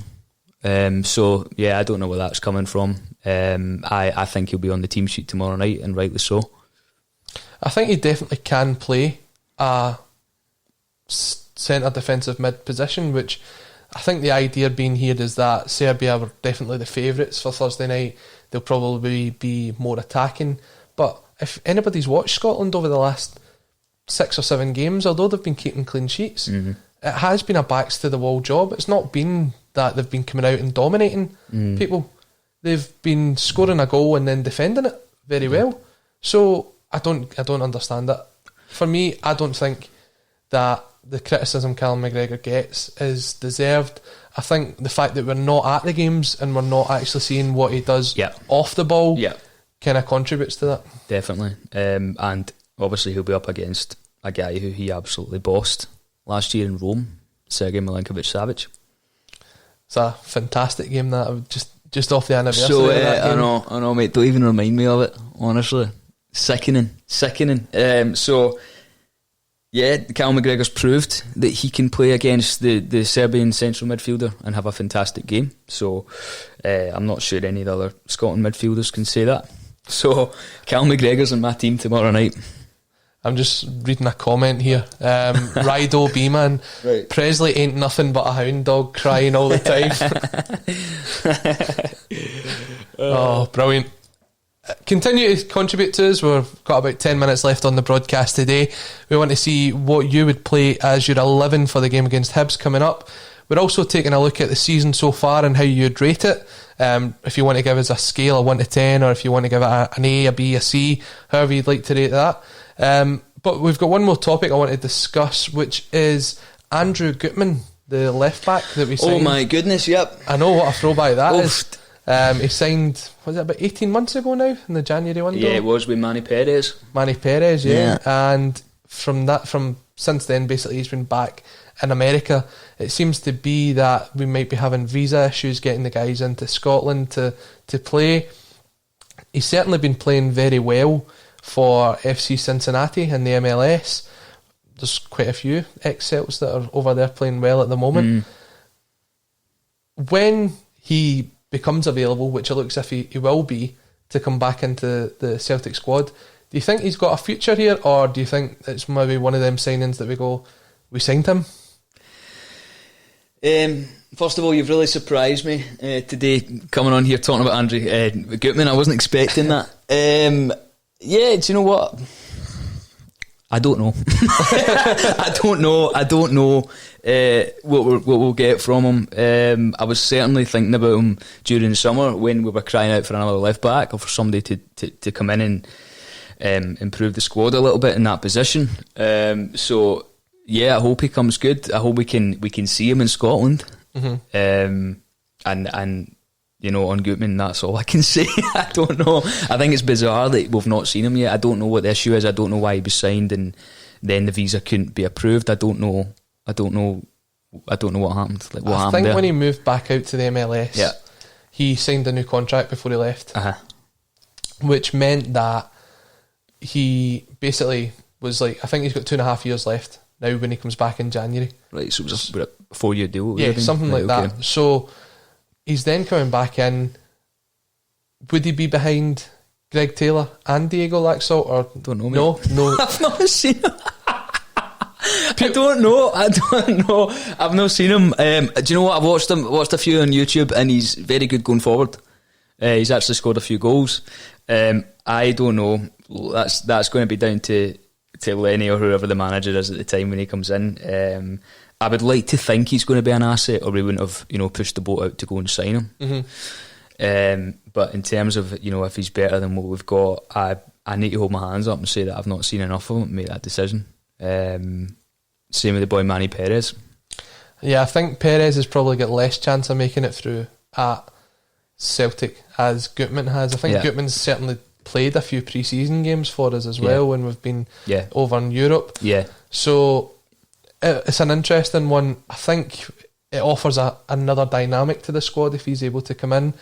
Speaker 2: So, yeah, I don't know where that's coming from. I think he'll be on the team sheet tomorrow night, and rightly so.
Speaker 1: I think he definitely can play a centre defensive mid position, which I think the idea being here is that Serbia were definitely the favourites for Thursday night. They'll probably be more attacking. But if anybody's watched Scotland over the last 6 or 7 games, although they've been keeping clean sheets, it has been a backs to the wall job. It's not been that they've been coming out and dominating people. They've been scoring a goal and then defending it very well. So I don't understand that. For me, I don't think that the criticism Callum McGregor gets is deserved. I think the fact that we're not at the games and we're not actually seeing what he does off the ball kind of contributes to that.
Speaker 2: Definitely. And obviously he'll be up against a guy who he absolutely bossed last year in Rome, Sergei Milinkovic-Savic.
Speaker 1: It's a fantastic game, that. Just off the anniversary
Speaker 2: so,
Speaker 1: of that game.
Speaker 2: I know, mate. Don't even remind me of it, honestly. Sickening. So, Yeah, Cal McGregor's proved that he can play against the Serbian central midfielder and have a fantastic game. So I'm not sure any of the other Scotland midfielders can say that. So Cal McGregor's on my team tomorrow night.
Speaker 1: I'm just reading a comment here. Rido B-Man.
Speaker 2: Right.
Speaker 1: Presley ain't nothing but a hound dog crying all the time. Oh, brilliant. Continue to contribute to us. We've got about 10 minutes left on the broadcast today. We want to see what you would play as your 11 for the game against Hibs coming up. We're also taking a look at the season so far and how you'd rate it. If you want to give us a scale of 1 to 10, or if you want to give it an A, a B, a C, however you'd like to rate that. But we've got one more topic I want to discuss, which is Andrew Goodman, the left back that we signed.
Speaker 2: Oh my goodness, yep.
Speaker 1: I know, what a throwback that is. He signed, was it about 18 months ago now, in the January window?
Speaker 2: Yeah, it was with Manny Perez.
Speaker 1: Manny Perez, yeah. And from since then, basically, he's been back in America. It seems to be that we might be having visa issues getting the guys into Scotland to play. He's certainly been playing very well for FC Cincinnati in the MLS. There's quite a few ex-Celts that are over there playing well at the moment. When he becomes available, which it looks as if he will be, to come back into the Celtic squad, do you think he's got a future here, or do you think it's maybe one of them signings that we signed him?
Speaker 2: First of all, you've really surprised me today coming on here talking about Andrew Goodman. I wasn't expecting that. Yeah, do you know what? I don't know. I don't know what we'll get from him. I was certainly thinking about him during the summer when we were crying out for another left back, or for somebody to come in and improve the squad a little bit in that position. So yeah, I hope he comes good. I hope we can see him in Scotland. And you know, on Goodman, that's all I can say. I don't know. I think it's bizarre that we've not seen him yet. I don't know what the issue is. I don't know why he was signed and then the visa couldn't be approved. I don't know what happened. Like, what happened there?
Speaker 1: When he moved back out to the MLS, he signed a new contract before he left, which meant that he basically was like, I think he's got 2.5 years left now when he comes back in January.
Speaker 2: Right, so it was a 4-year deal.
Speaker 1: Yeah, something like that. So he's then coming back in. Would he be behind Greg Taylor and Diego Laxalt, or
Speaker 2: don't know?
Speaker 1: No.
Speaker 2: I've not seen him. I don't know. I've not seen him. Do you know what? I've watched a few on YouTube, and he's very good going forward. He's actually scored a few goals. I don't know. That's going to be down to Lenny or whoever the manager is at the time when he comes in. I would like to think he's going to be an asset, or we wouldn't have, pushed the boat out to go and sign him. But in terms of, if he's better than what we've got, I need to hold my hands up and say that I've not seen enough of him to make that decision. Same with the boy Manny Perez. Yeah, I think Perez has probably got less chance of making it through at Celtic as Goodman has. I think Goodman's certainly played a few pre-season games for us as well when we've been over in Europe. Yeah. So it's an interesting one. I think it offers another dynamic to the squad if he's able to come in.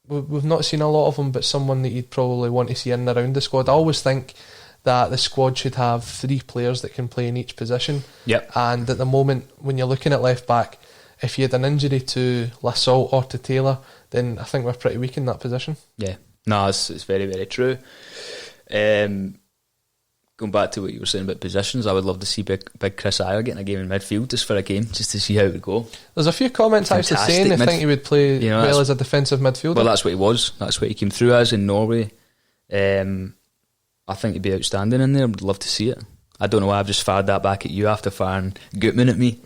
Speaker 2: We've not seen a lot of him, but someone that you'd probably want to see in and around the squad. I always think that the squad should have 3 players that can play in each position. Yep. And at the moment, when you're looking at left back, if you had an injury to Lassalt or to Taylor, then I think we're pretty weak in that position. Yeah. No, it's very, very true. Going back to what you were saying about positions, I would love to see big Chris Iyer getting a game in midfield just for a game, just to see how it would go.
Speaker 1: There's a few comments actually saying they think he would play well as a defensive midfielder.
Speaker 2: Well, that's what he was. That's what he came through as in Norway. I think he'd be outstanding in there. I'd love to see it. I don't know why I've just fired that back at you after firing Goodman at me.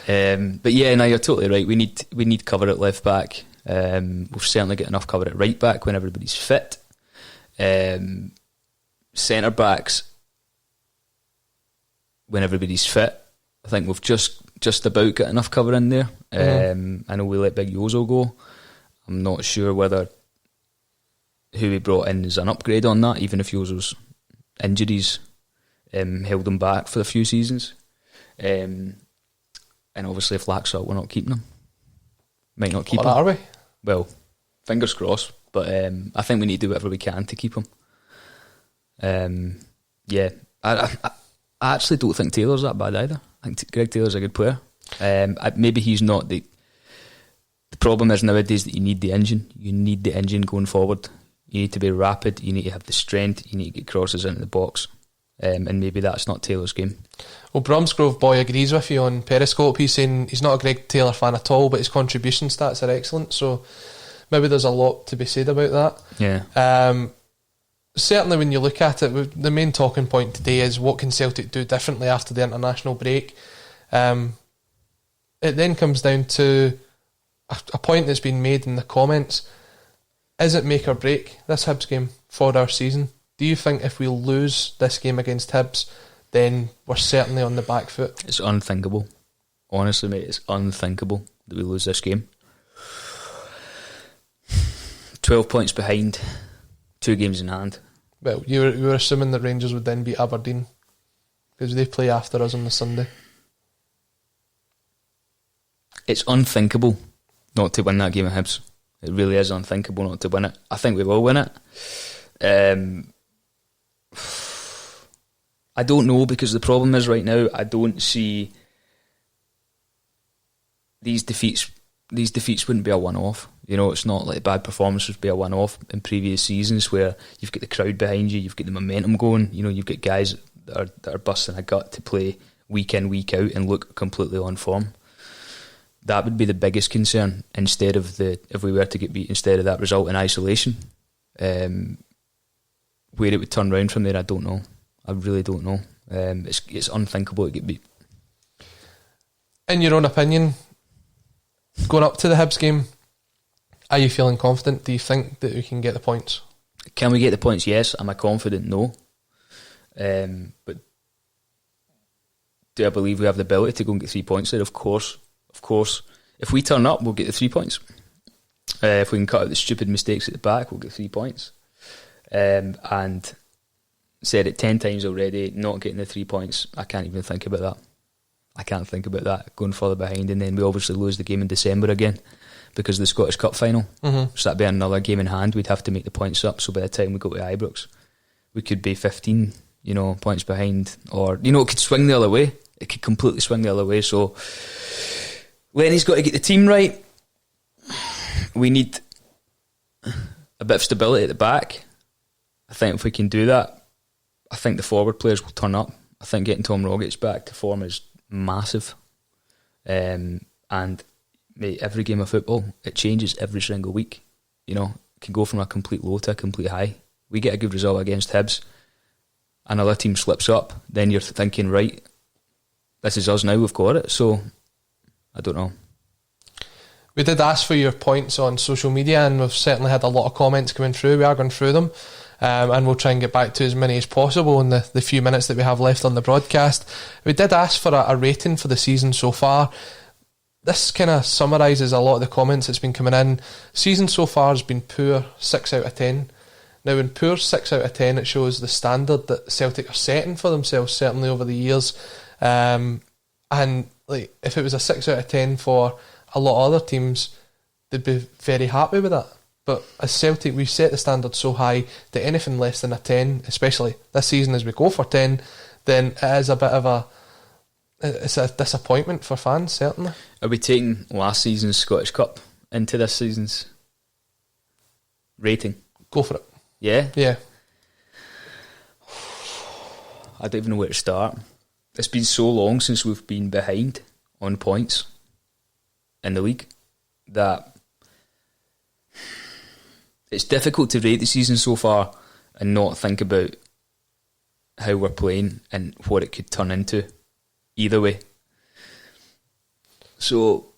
Speaker 2: But yeah, no, you're totally right. We need cover at left back. We've certainly got enough cover at right back when everybody's fit. Centre backs, when everybody's fit, I think we've just about got enough cover in there. I know we let Big Yozo go. I'm not sure whether who we brought in is an upgrade on that, even if Yozo's injuries held him back for a few seasons. And obviously if Laxalt, we're not keeping him. Might not keep him.
Speaker 1: Are we?
Speaker 2: Well, fingers crossed, but I think we need to do whatever we can to keep him. Yeah, I actually don't think Taylor's that bad either. I think Greg Taylor's a good player. Maybe he's not the problem is nowadays that you need the engine. You need the engine going forward. You need to be rapid. You need to have the strength. You need to get crosses into the box. And maybe that's not Taylor's game.
Speaker 1: Well, Bromsgrove Boy agrees with you on Periscope. He's saying he's not a Greg Taylor fan at all, but his contribution stats are excellent. So maybe there's a lot to be said about that.
Speaker 2: Yeah.
Speaker 1: Certainly when you look at it, the main talking point today is what can Celtic do differently after the international break. It then comes down to a point that's been made in the comments. Is it make or break, this Hibs game, for our season? Do you think if we lose this game against Hibs, then we're certainly on the back foot?
Speaker 2: It's unthinkable. Honestly, mate, it's unthinkable that we lose this game. 12 points behind, 2 games in hand.
Speaker 1: Well, you were assuming that Rangers would then beat Aberdeen, because they play after us on the Sunday.
Speaker 2: It's unthinkable not to win that game of Hibs. It really is unthinkable not to win it. I think we will win it. I don't know, because the problem is right now I don't see these defeats. These defeats wouldn't be a one-off. You know, it's not like bad performances would be a one-off in previous seasons where you've got the crowd behind you, you've got the momentum going. You know, you've got guys that are busting a gut to play week in, week out and look completely on form. That would be the biggest concern instead of if we were to get beat instead of that result in isolation. Where it would turn round from there, I don't know. I really don't know. It's unthinkable to get beat.
Speaker 1: In your own opinion, going up to the Hibs game, are you feeling confident? Do you think that we can get the points?
Speaker 2: Can we get the points? Yes. Am I confident? No. But do I believe we have the ability to go and get 3 points there? Of course. Of course. If we turn up, we'll get the 3 points. If we can cut out the stupid mistakes at the back, we'll get 3 points. And said it 10 times already, not getting the 3 points, I can't even think about that. I can't think about that, going further behind, and then we obviously lose the game in December again because of the Scottish Cup final. Mm-hmm. So that'd be another game in hand. We'd have to make the points up, so by the time we go to Ibrox, we could be 15, points behind, or, it could swing the other way. It could completely swing the other way. So Lenny's got to get the team right. We need a bit of stability at the back. I think if we can do that, I think the forward players will turn up. I think getting Tom Rogic back to form is massive. And mate, every game of football, it changes every single week. It can go from a complete low to a complete high. We get a good result against Hibs, another team slips up, then you're thinking, right, this is us now, we've got it. So I don't know.
Speaker 1: We did ask for your points on social media, and we've certainly had a lot of comments coming through. We are going through them, and we'll try and get back to as many as possible in the few minutes that we have left on the broadcast. We did ask for a rating for the season so far. This kind of summarises a lot of the comments that's been coming in. Season so far has been poor, 6 out of 10. Now, in poor 6 out of 10, it shows the standard that Celtic are setting for themselves, certainly over the years. And like, if it was a 6 out of 10 for a lot of other teams, they'd be very happy with that. But as Celtic, we've set the standard so high that anything less than a 10, especially this season as we go for 10, then it is a bit of it's a disappointment for fans, certainly. Are we taking last season's Scottish Cup into this season's rating? Go for it. Yeah? Yeah.
Speaker 2: I don't even know where to start. It's been so long since we've been behind on points in the league that it's difficult to rate the season so far and not think about how we're playing and what it could turn into either way. So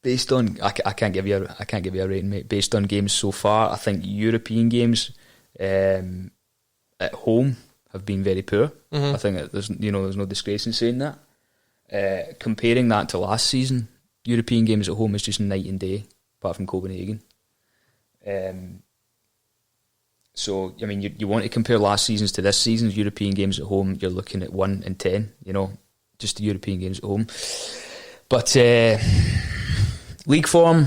Speaker 2: based on I can't give you a rating, mate. Based on games so far, I think European games at home have been very poor. Mm-hmm. I think that there's no disgrace in saying that. Comparing that to last season, European games at home is just night and day, apart from Copenhagen. So, I mean, you want to compare last season's to this season's European games at home, you're looking at 1 and 10, just the European games at home. But league form,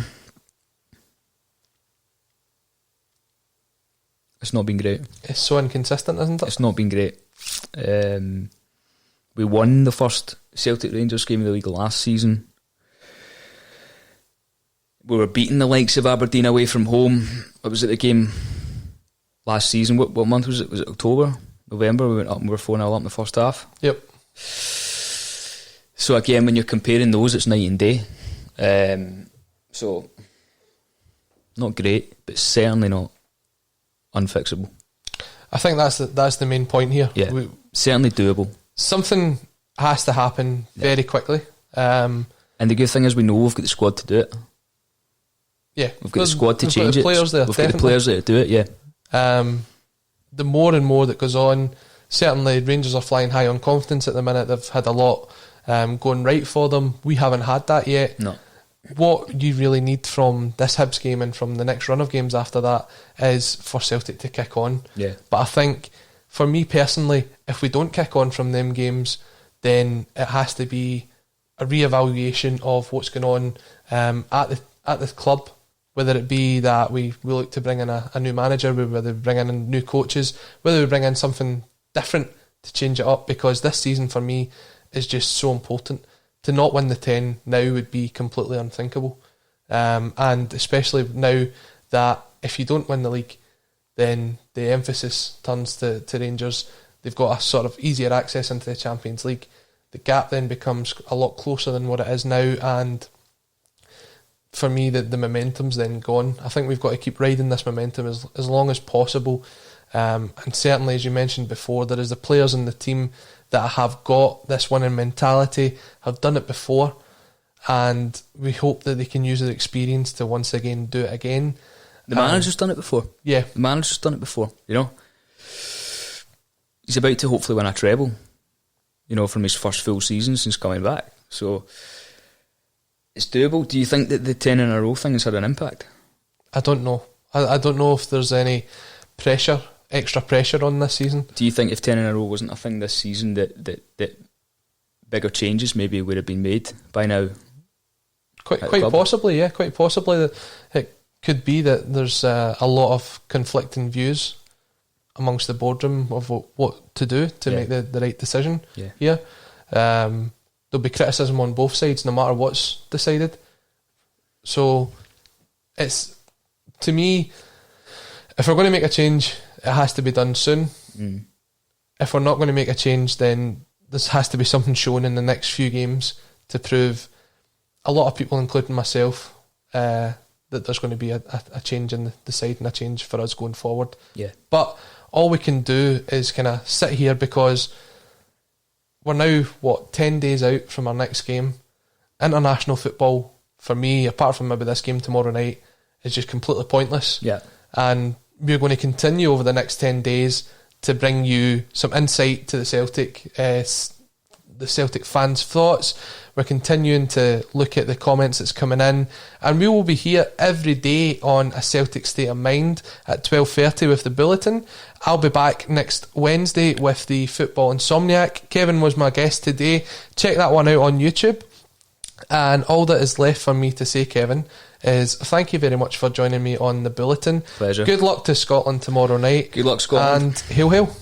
Speaker 2: it's not been great.
Speaker 1: It's so inconsistent, isn't it?
Speaker 2: It's not been great. we won the first Celtic Rangers game of the league last season. We were beating the likes of Aberdeen away from home. It was at the game last season. What month was it? Was it October? November? We went up and we were 4-0 up in the first half.
Speaker 1: Yep.
Speaker 2: So again, when you're comparing those, it's night and day. So, not great, but certainly not unfixable.
Speaker 1: I think that's the main point here.
Speaker 2: Yeah, certainly doable.
Speaker 1: Something has to happen very quickly.
Speaker 2: And the good thing is we know we've got the squad to do it.
Speaker 1: Yeah.
Speaker 2: We've got the squad to change it.
Speaker 1: We've got the players there to
Speaker 2: do it, yeah.
Speaker 1: The more and more that goes on, certainly Rangers are flying high on confidence at the minute. They've had a lot going right for them. We haven't had that yet.
Speaker 2: No.
Speaker 1: What you really need from this Hibs game and from the next run of games after that is for Celtic to kick on.
Speaker 2: Yeah.
Speaker 1: But I think, for me personally, if we don't kick on from them games, then it has to be a re-evaluation of what's going on at the club, whether it be that we look to bring in a new manager, whether we bring in new coaches, whether we bring in something different to change it up, because this season for me is just so important. To not win the 10 now would be completely unthinkable. And especially now that if you don't win the league, then the emphasis turns to Rangers. They've got a sort of easier access into the Champions League. The gap then becomes a lot closer than what it is now, and for me the momentum's then gone. I think we've got to keep riding this momentum as long as possible. And certainly, as you mentioned before, there is the players in the team that have got this winning mentality, have done it before, and we hope that they can use their experience to once again do it again.
Speaker 2: The manager's done it before.
Speaker 1: Yeah.
Speaker 2: The manager's done it before, you know. He's about to hopefully win a treble, you know, from his first full season since coming back. So, it's doable. Do you think that the 10 in a row thing has had an impact?
Speaker 1: I don't know. I don't know if there's any extra pressure on this season.
Speaker 2: Do you think if 10 in a row wasn't a thing this season that bigger changes maybe would have been made by now?
Speaker 1: Quite possibly, yeah. Quite possibly that it could be that there's a lot of conflicting views amongst the boardroom of what to do to make the right decision here. There'll be criticism on both sides no matter what's decided. So it's, to me, if we're going to make a change, it has to be done soon. If we're not going to make a change, then there has to be something shown in the next few games to prove a lot of people, including myself, that there's going to be a change in the side and a change for us going forward.
Speaker 2: Yeah.
Speaker 1: But all we can do is kind of sit here, because we're now, 10 days out from our next game. International football, for me, apart from maybe this game tomorrow night, is just completely pointless.
Speaker 2: Yeah.
Speaker 1: And we're going to continue over the next 10 days to bring you some insight to the Celtic fans' thoughts. We're continuing to look at the comments that's coming in, and we will be here every day on A Celtic State of Mind at 12:30 with the Bulletin. I'll be back next Wednesday with the Football Insomniac. Kevin was my guest today. Check that one out on YouTube. And all that is left for me to say, Kevin, is thank you very much for joining me on the Bulletin.
Speaker 2: Pleasure.
Speaker 1: Good luck to Scotland tomorrow night.
Speaker 2: Good luck, Scotland.
Speaker 1: And hail, hail.